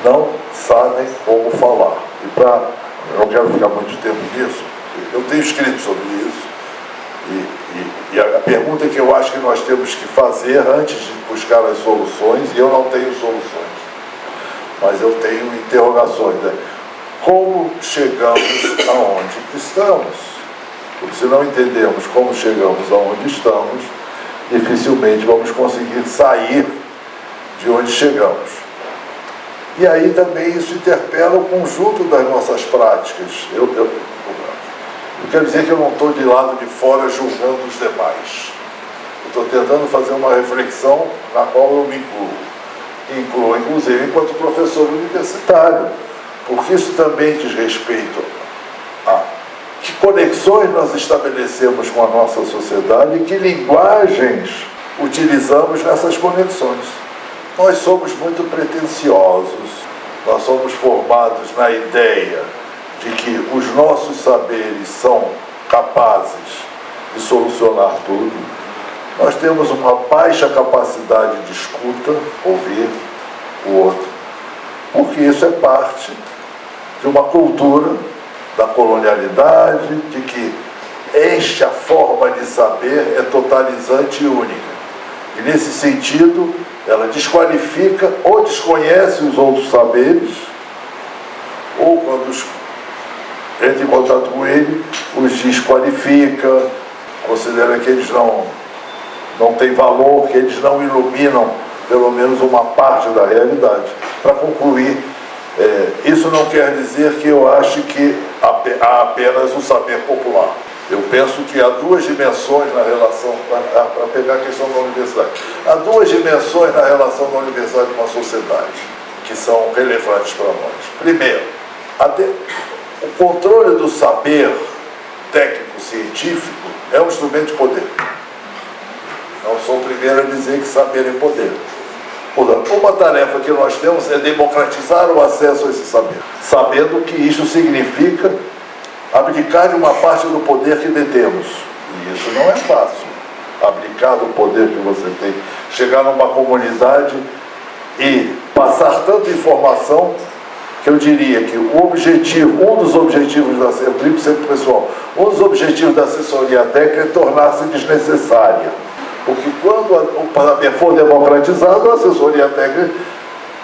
não sabem como falar. E eu não quero ficar muito tempo nisso, eu tenho escrito sobre isso, e a pergunta que eu acho que nós temos que fazer antes de buscar as soluções, e eu não tenho soluções, mas eu tenho interrogações, né? Como chegamos aonde estamos? Porque se não entendemos como chegamos aonde estamos, dificilmente vamos conseguir sair de onde chegamos. E aí também isso interpela o conjunto das nossas práticas. Eu quero dizer que eu não estou de lado de fora julgando os demais. Eu estou tentando fazer uma reflexão na qual eu me incluo, inclusive enquanto professor universitário, porque isso também diz respeito a que conexões nós estabelecemos com a nossa sociedade e que linguagens utilizamos nessas conexões. Nós somos muito pretensiosos, nós somos formados na ideia de que os nossos saberes são capazes de solucionar tudo. Nós temos uma baixa capacidade de escuta, ouvir o outro, porque isso é parte de uma cultura da colonialidade, de que esta forma de saber é totalizante e única. E nesse sentido, ela desqualifica ou desconhece os outros saberes, ou quando entra em contato com ele, os desqualifica, considera que eles não têm valor, que eles não iluminam pelo menos uma parte da realidade. Para concluir, isso não quer dizer que eu ache que há apenas o saber popular. Eu penso que há duas dimensões na relação, para pegar a questão da universidade, há duas dimensões na relação da universidade com a sociedade, que são relevantes para nós. Primeiro, o controle do saber técnico-científico é um instrumento de poder. Não sou o primeiro a dizer que saber é poder. Portanto, uma tarefa que nós temos é democratizar o acesso a esse saber, sabendo que isso significa abdicar de uma parte do poder que detemos. E isso não é fácil. abdicar do poder que você tem, chegar numa comunidade e passar tanta informação que eu diria que um dos objetivos da eu digo sempre pessoal, um dos objetivos da assessoria técnica é tornar-se desnecessária. Porque quando o parlamento for democratizado, a assessoria técnica,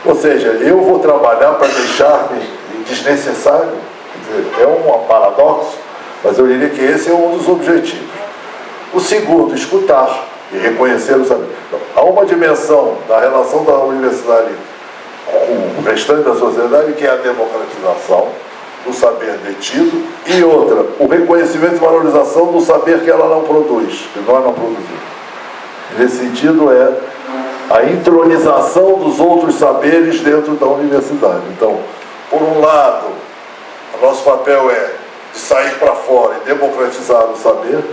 ou seja, eu vou trabalhar para deixar-me desnecessário, quer dizer, é um paradoxo, mas eu diria que esse é um dos objetivos. O segundo, escutar e reconhecer o saber. Então, há uma dimensão da relação da universidade com o restante da sociedade, que é a democratização do saber detido, e outra, o reconhecimento e valorização do saber que ela não produz, que nós não produzimos. Nesse sentido, é a intronização dos outros saberes dentro da universidade. Então, por um lado, o nosso papel é de sair para fora e democratizar o saber,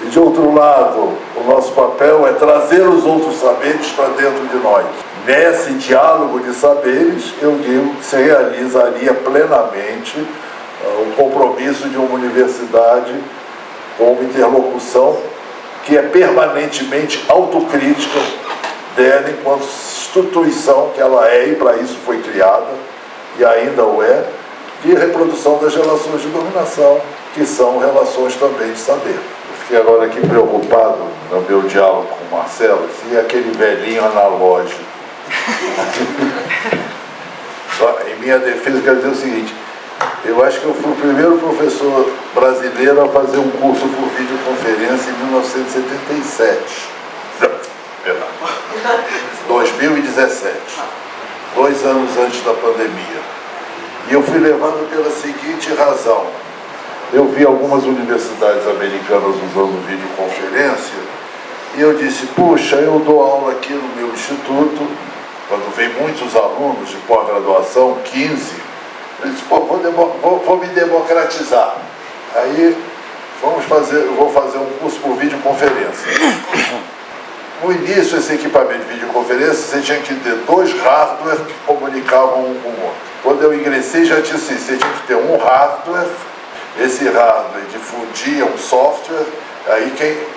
e de outro lado, o nosso papel é trazer os outros saberes para dentro de nós. Nesse diálogo de saberes, eu digo que se realizaria plenamente o compromisso de uma universidade com uma interlocução que é permanentemente autocrítica dela enquanto instituição que ela é, e para isso foi criada, e ainda o é, de reprodução das relações de dominação, que são relações também de saber. Fiquei agora aqui preocupado no meu diálogo com o Marcelo, se aquele velhinho analógico. Só em minha defesa, eu quero dizer o seguinte: eu acho que eu fui o primeiro professor brasileiro a fazer um curso por videoconferência em 1977. Perdão. 2017. 2 anos antes da pandemia. E eu fui levado pela seguinte razão. Eu vi algumas universidades americanas usando videoconferência e eu disse, puxa, eu dou aula aqui no meu instituto, quando vem muitos alunos de pós-graduação, 15, eu disse, pô, vou me democratizar. Aí eu vou fazer um curso por videoconferência. No início, esse equipamento de videoconferência, você tinha que ter 2 hardware que comunicavam um com o outro. Quando eu ingressei, já tinha assim, você tinha que ter um hardware. Esse hardware difundia um software, aí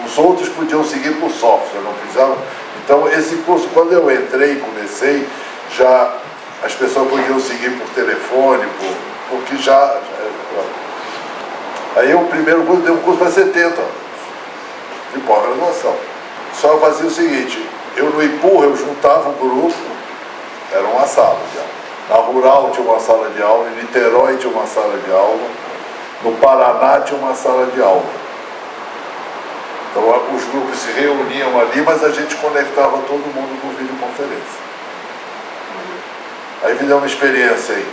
os outros podiam seguir por software, não precisavam. Então, esse curso, quando eu entrei e comecei, já as pessoas podiam seguir por telefone, porque já. Aí o primeiro curso deu um curso para 70 anos, de pós-graduação. Só fazia o seguinte, eu no Ipurra, eu juntava um grupo, era uma sala de aula. Na Rural tinha uma sala de aula, em Niterói tinha uma sala de aula, no Paraná tinha uma sala de aula. Então os grupos se reuniam ali, mas a gente conectava todo mundo por videoconferência. Aí fizemos uma experiência em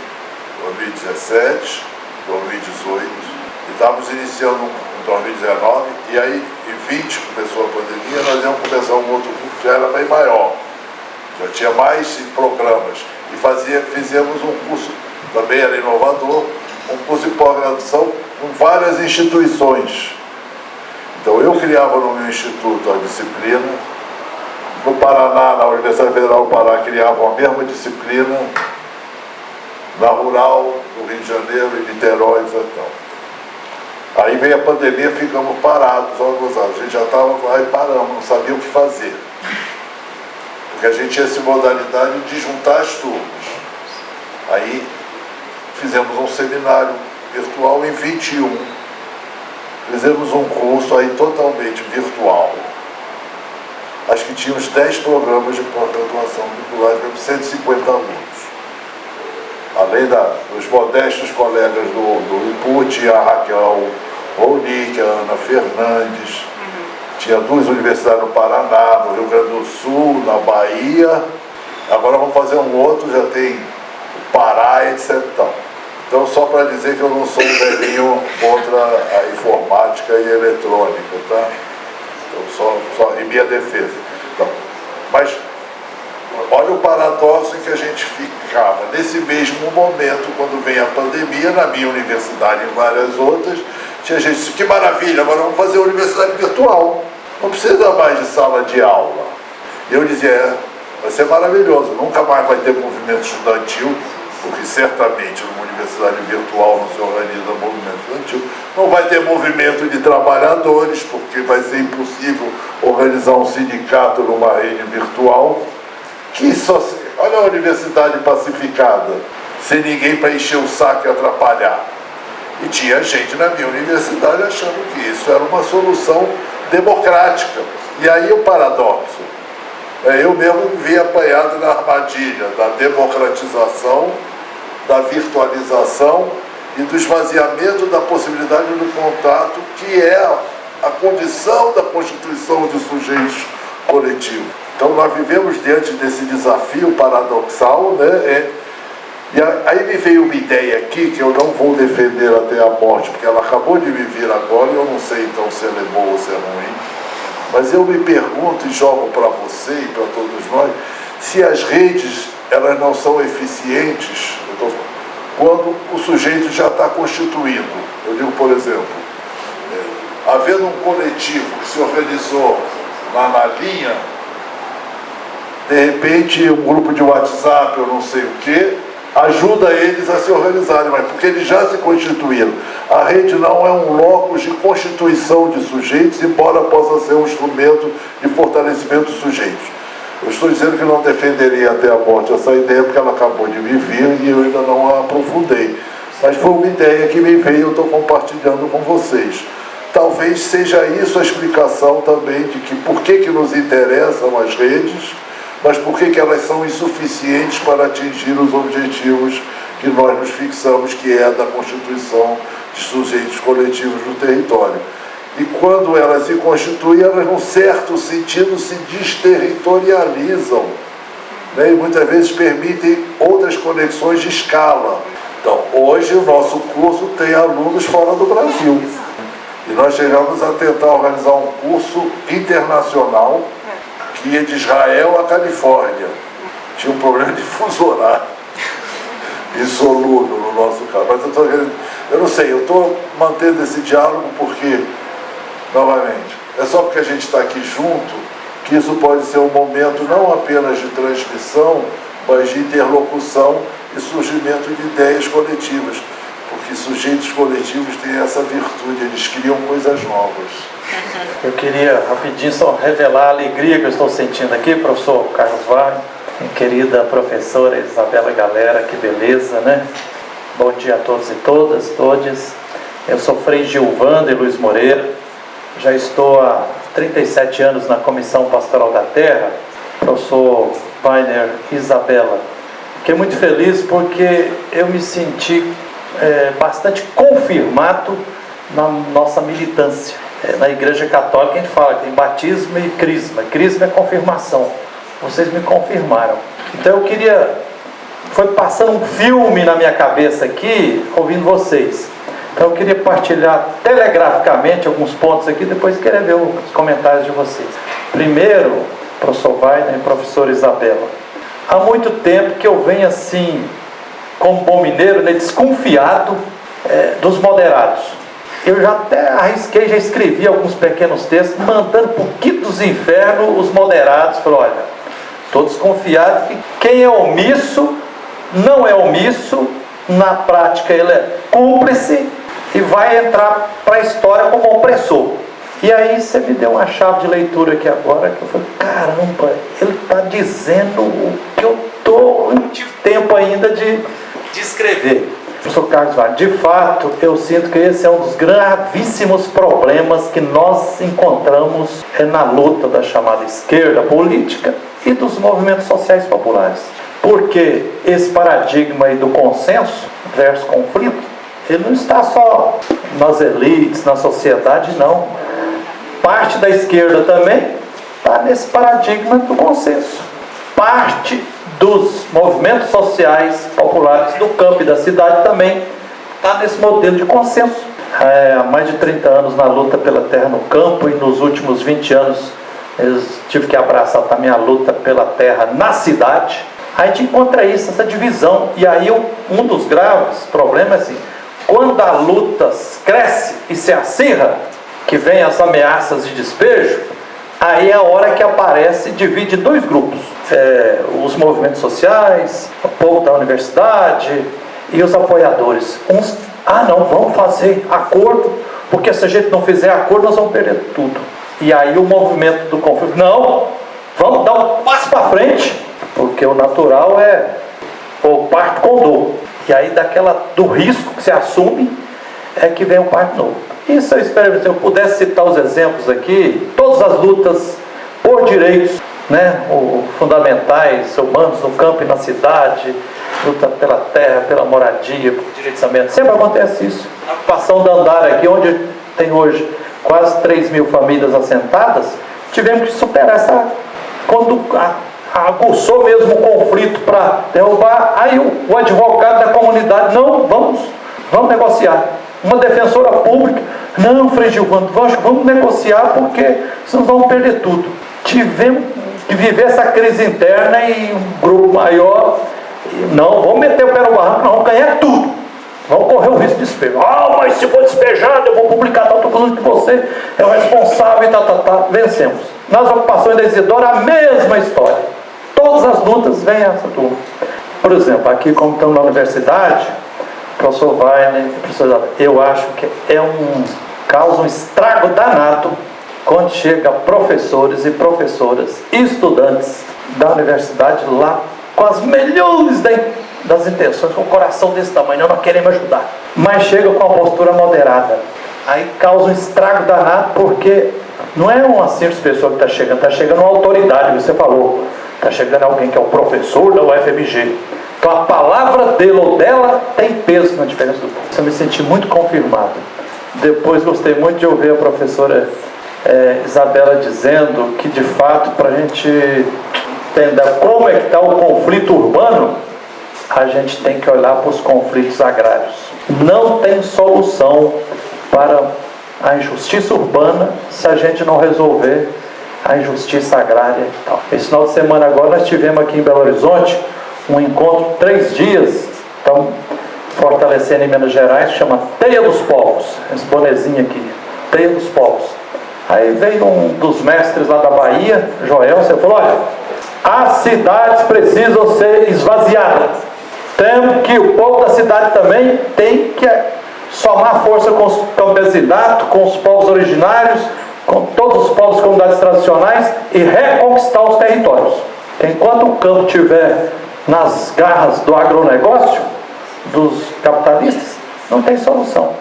2017, 2018, e estávamos iniciando em 2019, e aí em 20 começou a pandemia, nós íamos começar um outro grupo que já era bem maior. Já tinha mais programas. E fizemos um curso, também era inovador, um curso de pós-graduação com várias instituições. Então eu criava no meu instituto a disciplina, no Paraná, na Universidade Federal do Pará, criavam a mesma disciplina, na Rural, no Rio de Janeiro, em Niterói, etc. Aí veio a pandemia, ficamos parados, a gente já estava aí, paramos, não sabia o que fazer. Porque a gente tinha essa modalidade de juntar as turmas. Aí fizemos um seminário virtual em 21. Fizemos um curso aí totalmente virtual. Acho que tinha uns 10 programas de pós-graduação vinculados com 150 alunos. Além dos modestos colegas do IPU, tinha a Raquel Ronick, a Ana Fernandes, tinha 2 universidades no Paraná, no Rio Grande do Sul, na Bahia. Agora vamos fazer um outro, já tem o Pará, etc. Então, só para dizer que eu não sou um velhinho contra a informática e a eletrônica, tá? Então, só em minha defesa. Então, mas, olha o paradoxo em que a gente ficava. Nesse mesmo momento, quando vem a pandemia, na minha universidade e em várias outras, tinha gente que disse, que maravilha, agora vamos fazer a universidade virtual. Não precisa mais de sala de aula. E eu dizia, vai ser maravilhoso, nunca mais vai ter movimento estudantil, porque certamente numa universidade virtual não se organiza movimento estudantil. Não vai ter movimento de trabalhadores, porque vai ser impossível organizar um sindicato numa rede virtual. Olha a universidade pacificada, sem ninguém para encher o saco e atrapalhar. E tinha gente na minha universidade achando que isso era uma solução democrática. E aí o paradoxo. Eu mesmo me vi apanhado na armadilha da democratização, da virtualização e do esvaziamento da possibilidade do contato, que é a condição da constituição de sujeitos coletivos. Então nós vivemos diante desse desafio paradoxal, né? E aí me veio uma ideia aqui que eu não vou defender até a morte, porque ela acabou de me vir agora e eu não sei então se ela é boa ou se é ruim. Mas eu me pergunto e jogo para você e para todos nós, se as redes elas não são eficientes quando o sujeito já está constituído. Eu digo, por exemplo, havendo um coletivo que se organizou na linha, de repente um grupo de WhatsApp, eu não sei o quê, ajuda eles a se organizarem, mas porque eles já se constituíram. A rede não é um locus de constituição de sujeitos, embora possa ser um instrumento de fortalecimento dos sujeitos. Eu estou dizendo que não defenderia até a morte essa ideia, porque ela acabou de me vir e eu ainda não a aprofundei. Mas foi uma ideia que me veio e eu estou compartilhando com vocês. Talvez seja isso a explicação também de que por que nos interessam as redes, mas por que elas são insuficientes para atingir os objetivos que nós nos fixamos, que é a da constituição de sujeitos coletivos no território. E quando elas se constituem, elas, num certo sentido, se desterritorializam, né? E muitas vezes permitem outras conexões de escala. Então, hoje o nosso curso tem alunos fora do Brasil. E nós chegamos a tentar organizar um curso internacional que ia de Israel à Califórnia. Tinha um problema de fuso horário insolúvel no nosso caso. Mas eu não sei, eu estou mantendo esse diálogo porque, novamente, é só porque a gente está aqui junto que isso pode ser um momento não apenas de transmissão, mas de interlocução e surgimento de ideias coletivas. Porque sujeitos coletivos têm essa virtude, eles criam coisas novas. Eu queria rapidinho só revelar a alegria que eu estou sentindo aqui, professor Carlos Wagner, querida professora Isabela Galera, que beleza, né? Bom dia a todos e todas, todes. Eu sou Frei Gilvando e Luiz Moreira, já estou há 37 anos na Comissão Pastoral da Terra. Professor Wagner e Isabela, fiquei muito feliz porque eu me senti bastante confirmado na nossa militância. Na Igreja Católica a gente fala que tem batismo e crisma. Crisma é confirmação. Vocês me confirmaram. Então eu queria... Foi passando um filme na minha cabeça aqui, ouvindo vocês. Então eu queria partilhar telegraficamente alguns pontos aqui, depois queria ver os comentários de vocês. Primeiro, professor Wagner e professora Isabela, há muito tempo que eu venho assim, como bom mineiro, né, desconfiado dos moderados. Eu já até arrisquei, já escrevi alguns pequenos textos, mandando por quinto dos infernos os moderados. Falei, olha, estou desconfiado que quem é omisso, não é omisso, na prática ele é cúmplice e vai entrar para a história como opressor. E aí você me deu uma chave de leitura aqui agora, que eu falei, caramba, ele está dizendo o que eu não tive tempo ainda de escrever. Professor Carlos Wagner, de fato, eu sinto que esse é um dos gravíssimos problemas que nós encontramos na luta da chamada esquerda política e dos movimentos sociais populares. Porque esse paradigma aí do consenso versus conflito, ele não está só nas elites, na sociedade, não. Parte da esquerda também está nesse paradigma do consenso. Parte dos movimentos sociais populares do campo e da cidade também está nesse modelo de consenso. Há mais de 30 anos na luta pela terra no campo, e nos últimos 20 anos eu tive que abraçar também a luta pela terra na cidade. A gente encontra isso, essa divisão. E aí um dos graves problemas é assim, quando a luta cresce e se acirra, que vem as ameaças de despejo, aí é a hora que aparece e divide dois grupos. Os movimentos sociais, o povo da universidade E os apoiadores? Uns, não, vamos fazer acordo, porque se a gente não fizer acordo, nós vamos perder tudo. E aí o movimento do conflito, não, vamos dar um passo para frente, porque o natural é o parto com dor. E aí do risco que se assume, é que vem o parto novo. Isso eu espero, se eu pudesse citar os exemplos aqui, todas as lutas por direitos, né, fundamentais, humanos no campo e na cidade, luta pela terra, pela moradia, por direitos ambientais, sempre acontece isso. Na ocupação da Andara aqui, onde tem hoje quase 3 mil famílias assentadas, tivemos que superar essa... Quando aguçou mesmo o conflito para derrubar, aí o advogado da comunidade, não, vamos negociar. Uma defensora pública, não, Frei Gilvando, vamos negociar, porque senão vamos perder tudo. Tivemos que viver essa crise interna e um grupo maior, não, vamos meter o pé no barranco, não, vamos ganhar tudo. Vamos correr o risco de despejo. Mas se for despejado, eu vou publicar tal coisa que você é o responsável e vencemos. Nas ocupações da Isidora, a mesma história. Todas as lutas vêm essa turma. Por exemplo, aqui como estamos na universidade, o professor Wagner, eu acho que causa um estrago danado quando chega professores e professoras e estudantes da universidade lá com as melhores das intenções, com o coração desse tamanho, não querem me ajudar, mas chega com uma postura moderada. Aí causa um estrago danado, porque não é uma simples pessoa que está chegando uma autoridade, você falou, está chegando alguém que é o professor da UFMG. Então a palavra dele ou dela tem peso na diferença do povo. Eu me senti muito confirmado. Depois gostei muito de ouvir a professora Isabela dizendo que, de fato, para a gente entender como é que está o conflito urbano, a gente tem que olhar para os conflitos agrários. Não tem solução para a injustiça urbana se a gente não resolver a injustiça agrária e tal. Esse final de semana agora nós tivemos aqui em Belo Horizonte um encontro, 3 dias, estão fortalecendo em Minas Gerais, que chama Teia dos Povos, esse bonezinho aqui, Teia dos Povos. Aí veio um dos mestres lá da Bahia, Joel, você falou, olha, as cidades precisam ser esvaziadas. Temos que o povo da cidade também tem que somar força com os campesinatos, com os povos originários, com todos os povos e comunidades tradicionais e reconquistar os territórios. Enquanto o campo estiver nas garras do agronegócio, dos capitalistas, não tem solução.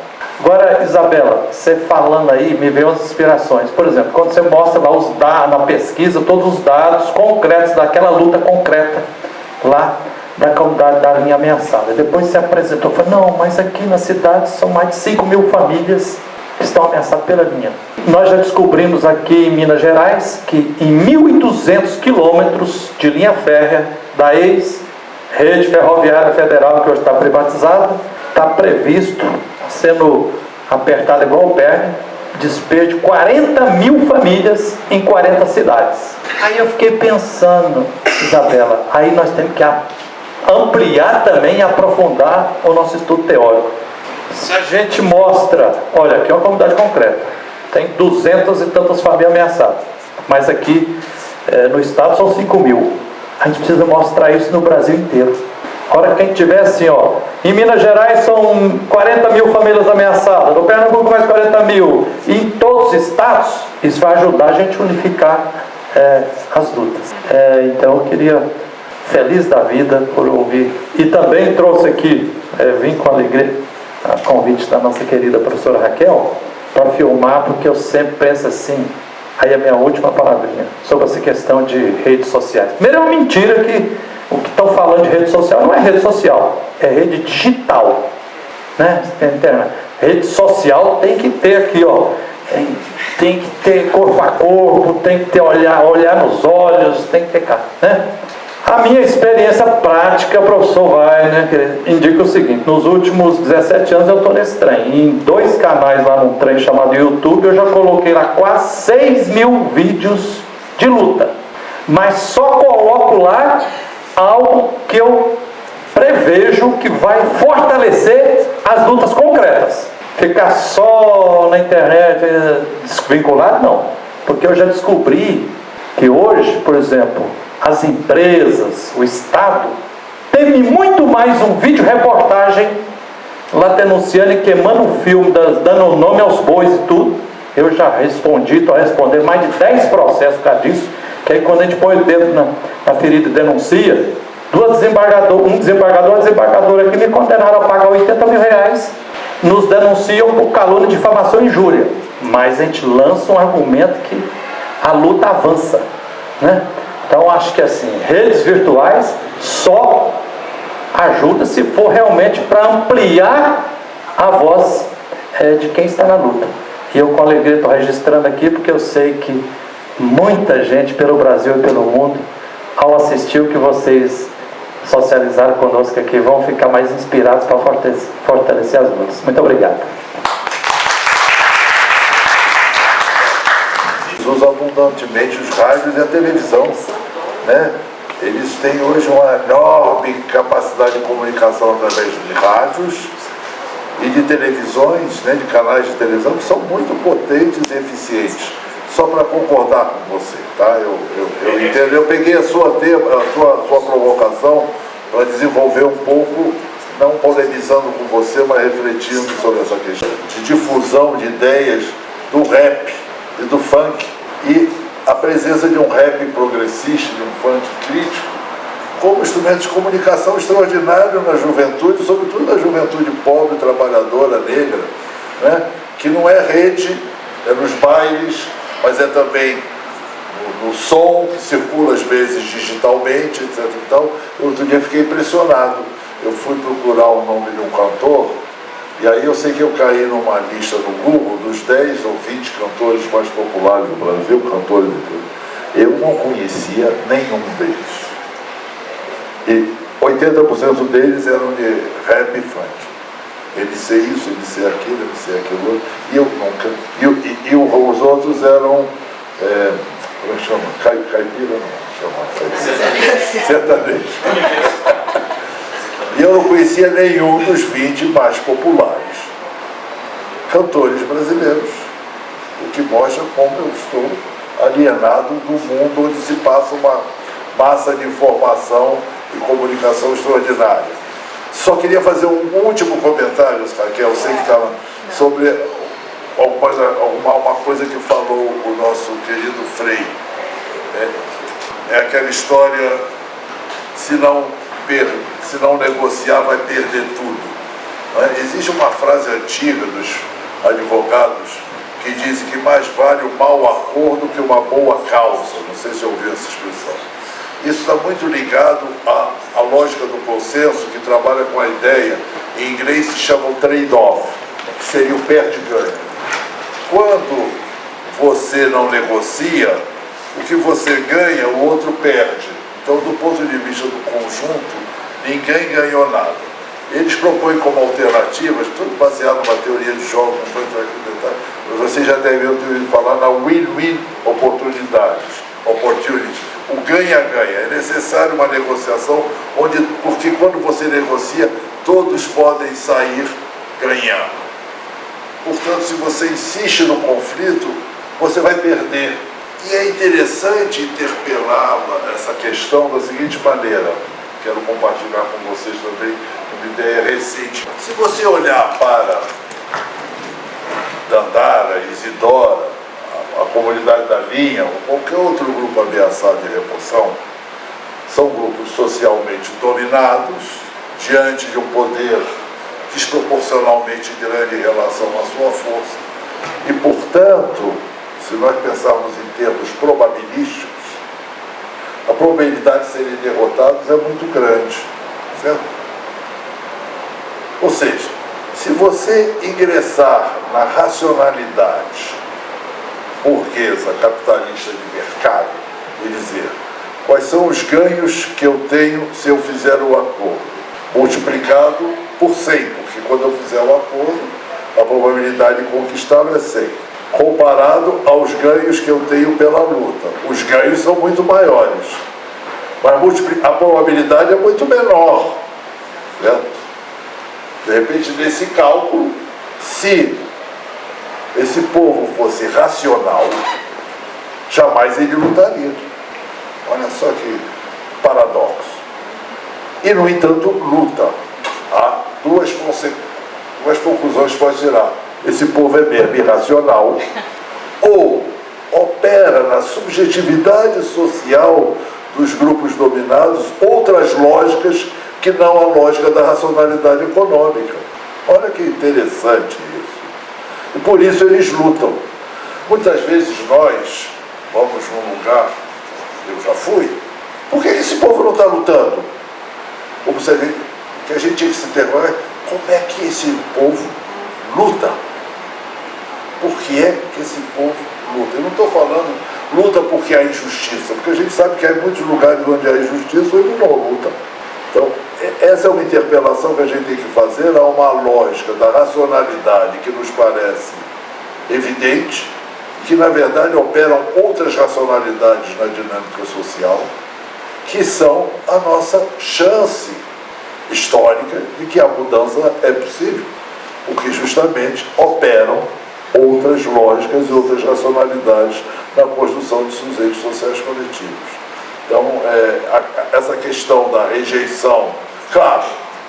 Agora, Isabela, você falando aí, me veio as inspirações. Por exemplo, quando você mostra lá os dados, na pesquisa, todos os dados concretos daquela luta concreta lá da comunidade da linha ameaçada. Depois você apresentou, falou, não, mas aqui na cidade são mais de 5 mil famílias que estão ameaçadas pela linha. Nós já descobrimos aqui em Minas Gerais que em 1.200 quilômetros de linha férrea da ex-rede ferroviária federal, que hoje está privatizada, está previsto, sendo apertado igual o perna, despejo de 40 mil famílias em 40 cidades. Aí eu fiquei pensando, Isabela, aí nós temos que ampliar também e aprofundar o nosso estudo teórico. Se a gente mostra, olha, aqui é uma comunidade concreta, tem 200 e tantas famílias ameaçadas, mas aqui no estado são 5 mil. A gente precisa mostrar isso no Brasil inteiro. A hora que a gente tiver assim, em Minas Gerais são 40 mil famílias ameaçadas, no Pernambuco mais 40 mil, e em todos os estados, isso vai ajudar a gente a unificar as lutas. Então eu queria, feliz da vida por ouvir, e também trouxe aqui, vim com alegria, a convite da nossa querida professora Raquel, para filmar, porque eu sempre penso assim, aí a minha última palavrinha, sobre essa questão de redes sociais. Primeiro é uma mentira que o que estão falando de rede social não é rede social, é rede digital, né? Internet. Rede social tem que ter aqui, tem que ter corpo a corpo, tem que ter olhar nos olhos, tem que ter cara, né? A minha experiência prática, professor Wagner, indica o seguinte, nos últimos 17 anos eu estou nesse trem, em 2 canais lá no trem chamado YouTube, eu já coloquei lá quase 6 mil vídeos de luta, mas só coloco lá algo que eu prevejo que vai fortalecer as lutas concretas. Ficar só na internet desvinculado, não. Porque eu já descobri que hoje, por exemplo, as empresas, o Estado, teme muito mais um vídeo reportagem lá denunciando e queimando o filme, dando nome aos bois e tudo. Eu já respondi, estou respondendo mais de 10 processos por causa disso, que aí quando a gente põe o dedo na ferida e denuncia, um desembargador e uma desembargadora que me condenaram a pagar 80 mil reais, nos denunciam por calúnia, difamação e injúria. Mas a gente lança um argumento que a luta avança, né? Então acho que assim, redes virtuais só ajuda se for realmente para ampliar a voz de quem está na luta. E eu com alegria estou registrando aqui porque eu sei que muita gente pelo Brasil e pelo mundo, ao assistir o que vocês socializaram conosco aqui, vão ficar mais inspirados para fortalecer as lutas. Muito obrigado. Usam abundantemente os rádios e a televisão, né? Eles têm hoje uma enorme capacidade de comunicação através de rádios e de televisões, né, de canais de televisão que são muito potentes e eficientes. Só para concordar com você, tá? Eu entendo, eu peguei a sua provocação para desenvolver um pouco, não polemizando com você, mas refletindo sobre essa questão de difusão de ideias do rap e do funk, e a presença de um rap progressista, de um funk crítico, como instrumento de comunicação extraordinário na juventude, sobretudo na juventude pobre, trabalhadora, negra, né? Que não é rede, é nos bailes, mas é também no som, que circula às vezes digitalmente, etc. Então, outro dia fiquei impressionado. Eu fui procurar o nome de um cantor, e aí eu sei que eu caí numa lista no Google dos 10 ou 20 cantores mais populares do Brasil, cantores de tudo. Eu não conhecia nenhum deles. E 80% deles eram de rap e funk. MC isso, MC aquilo, MC aquilo outro. E eu nunca. E os outros eram, como é que chama? Caipira não, chama sertanejo. E eu não conhecia nenhum dos 20 mais populares cantores brasileiros, o que mostra como eu estou alienado do mundo onde se passa uma massa de informação e comunicação extraordinária. Só queria fazer um último comentário, Raquel, eu sei que estava sobre uma coisa que falou o nosso querido Frei. É aquela história, se não negociar, vai perder tudo. Existe uma frase antiga dos advogados que diz que mais vale um mau acordo que uma boa causa. Não sei se ouviu essa expressão. Isso está muito ligado à lógica do consenso, que trabalha com a ideia, em inglês se chama o trade-off, que seria o perde-ganha. Quando você não negocia, o que você ganha, o outro perde. Então, do ponto de vista do conjunto, ninguém ganhou nada. Eles propõem como alternativas, tudo baseado numa teoria de jogos, não foi entrar aqui no detalhe, mas vocês já devem ter ouvido falar na win-win opportunity. O ganha-ganha. É necessário uma negociação, porque quando você negocia, todos podem sair ganhando. Portanto, se você insiste no conflito, você vai perder. E é interessante interpelar essa questão da seguinte maneira. Quero compartilhar com vocês também uma ideia recente. Se você olhar para Dandara, Isidora, a comunidade da linha, ou qualquer outro grupo ameaçado de remoção, são grupos socialmente dominados, diante de um poder desproporcionalmente grande em relação à sua força. E, portanto, se nós pensarmos em termos probabilísticos, a probabilidade de serem derrotados é muito grande, certo? Ou seja, se você ingressar na racionalidade burguesa, capitalista de mercado, e dizer quais são os ganhos que eu tenho se eu fizer o acordo, multiplicado por 100, porque quando eu fizer o acordo, a probabilidade de conquistá-lo é 100. Comparado aos ganhos que eu tenho pela luta. Os ganhos são muito maiores, mas a probabilidade é muito menor, certo? De repente, nesse cálculo, se esse povo fosse racional, jamais ele lutaria. Olha só que paradoxo. e, no entanto, luta. Há duas conclusões pode tirar. Esse povo é mesmo irracional, ou opera na subjetividade social dos grupos dominados outras lógicas que não a lógica da racionalidade econômica. Olha que interessante isso. E por isso eles lutam. Muitas vezes nós vamos num lugar, eu já fui, por que esse povo não está lutando? Como se que a gente tinha que se perguntar, como é que esse povo luta? Por que é que esse povo luta? Eu não estou falando luta porque há injustiça, porque a gente sabe que há muitos lugares onde há injustiça e não luta. Então, essa é uma interpelação que a gente tem que fazer a uma lógica da racionalidade que nos parece evidente, que na verdade operam outras racionalidades na dinâmica social, que são a nossa chance histórica de que a mudança é possível, porque justamente operam outras lógicas e outras racionalidades na construção de sujeitos sociais coletivos. Então, essa questão da rejeição, claro,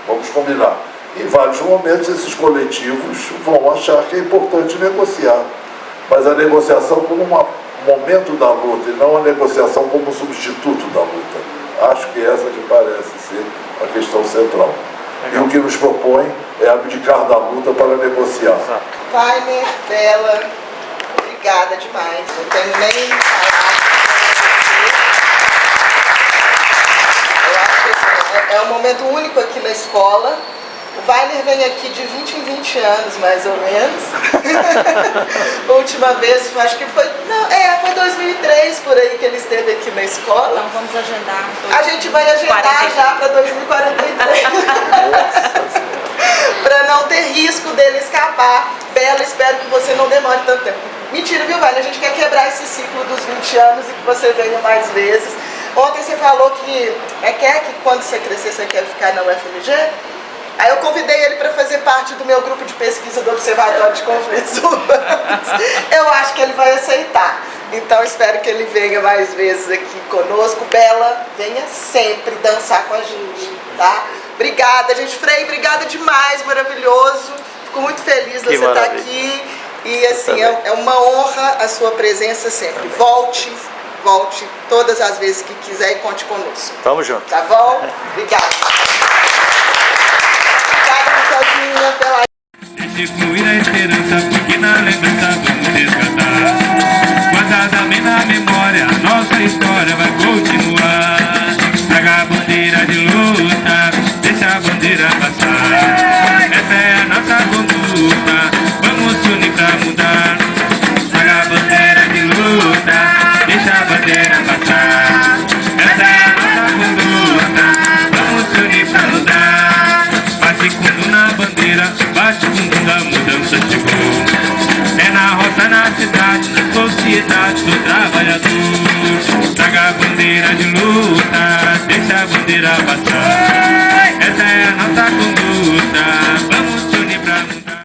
vamos combinar, em vários momentos esses coletivos vão achar que é importante negociar, mas a negociação como um momento da luta e não a negociação como um substituto da luta. Acho que essa que parece ser a questão central. E o que nos propõe é abdicar da luta para negociar. Wagner, Bela, obrigada demais. Não tenho nem palavras. Eu acho que é um momento único aqui na escola. O Wagner vem aqui de 20 em 20 anos, mais ou menos. A última vez, acho que foi... foi 2003, por aí, que ele esteve aqui na escola. Então vamos agendar. A gente vai agendar já para 2043. Para não ter risco dele escapar. Bela, espero que você não demore tanto tempo. Mentira, viu, Wagner? A gente quer quebrar esse ciclo dos 20 anos e que você venha mais vezes. Ontem você falou que quando você crescer você quer ficar na UFMG? Aí eu convidei ele para fazer parte do meu grupo de pesquisa do Observatório de Conflitos Urbanos. Eu acho que ele vai aceitar. Então espero que ele venha mais vezes aqui conosco. Bela, venha sempre dançar com a gente, tá? Obrigada, gente. Frei, obrigada demais, maravilhoso. Fico muito feliz de você estar aqui. E assim, é uma honra a sua presença sempre. Volte todas as vezes que quiser e conte conosco. Tamo junto. Tá bom? Obrigada. Pela... Deixe fluir a esperança, porque na lembrança vamos resgatar. Guardada bem na memória, nossa história vai continuar. Traga a bandeira de luta, deixa a bandeira passar. Essa é a nossa conduta, vamos se unir pra mudar. Traga a bandeira de luta, deixa a bandeira passar. Essa é a nossa conduta, vamos se unir pra mudar. Bate fundo na bandeira, bate fundo da mudança chegou. É na roça, na cidade, na sociedade do trabalhador. Traga a bandeira de luta, deixa a bandeira passar.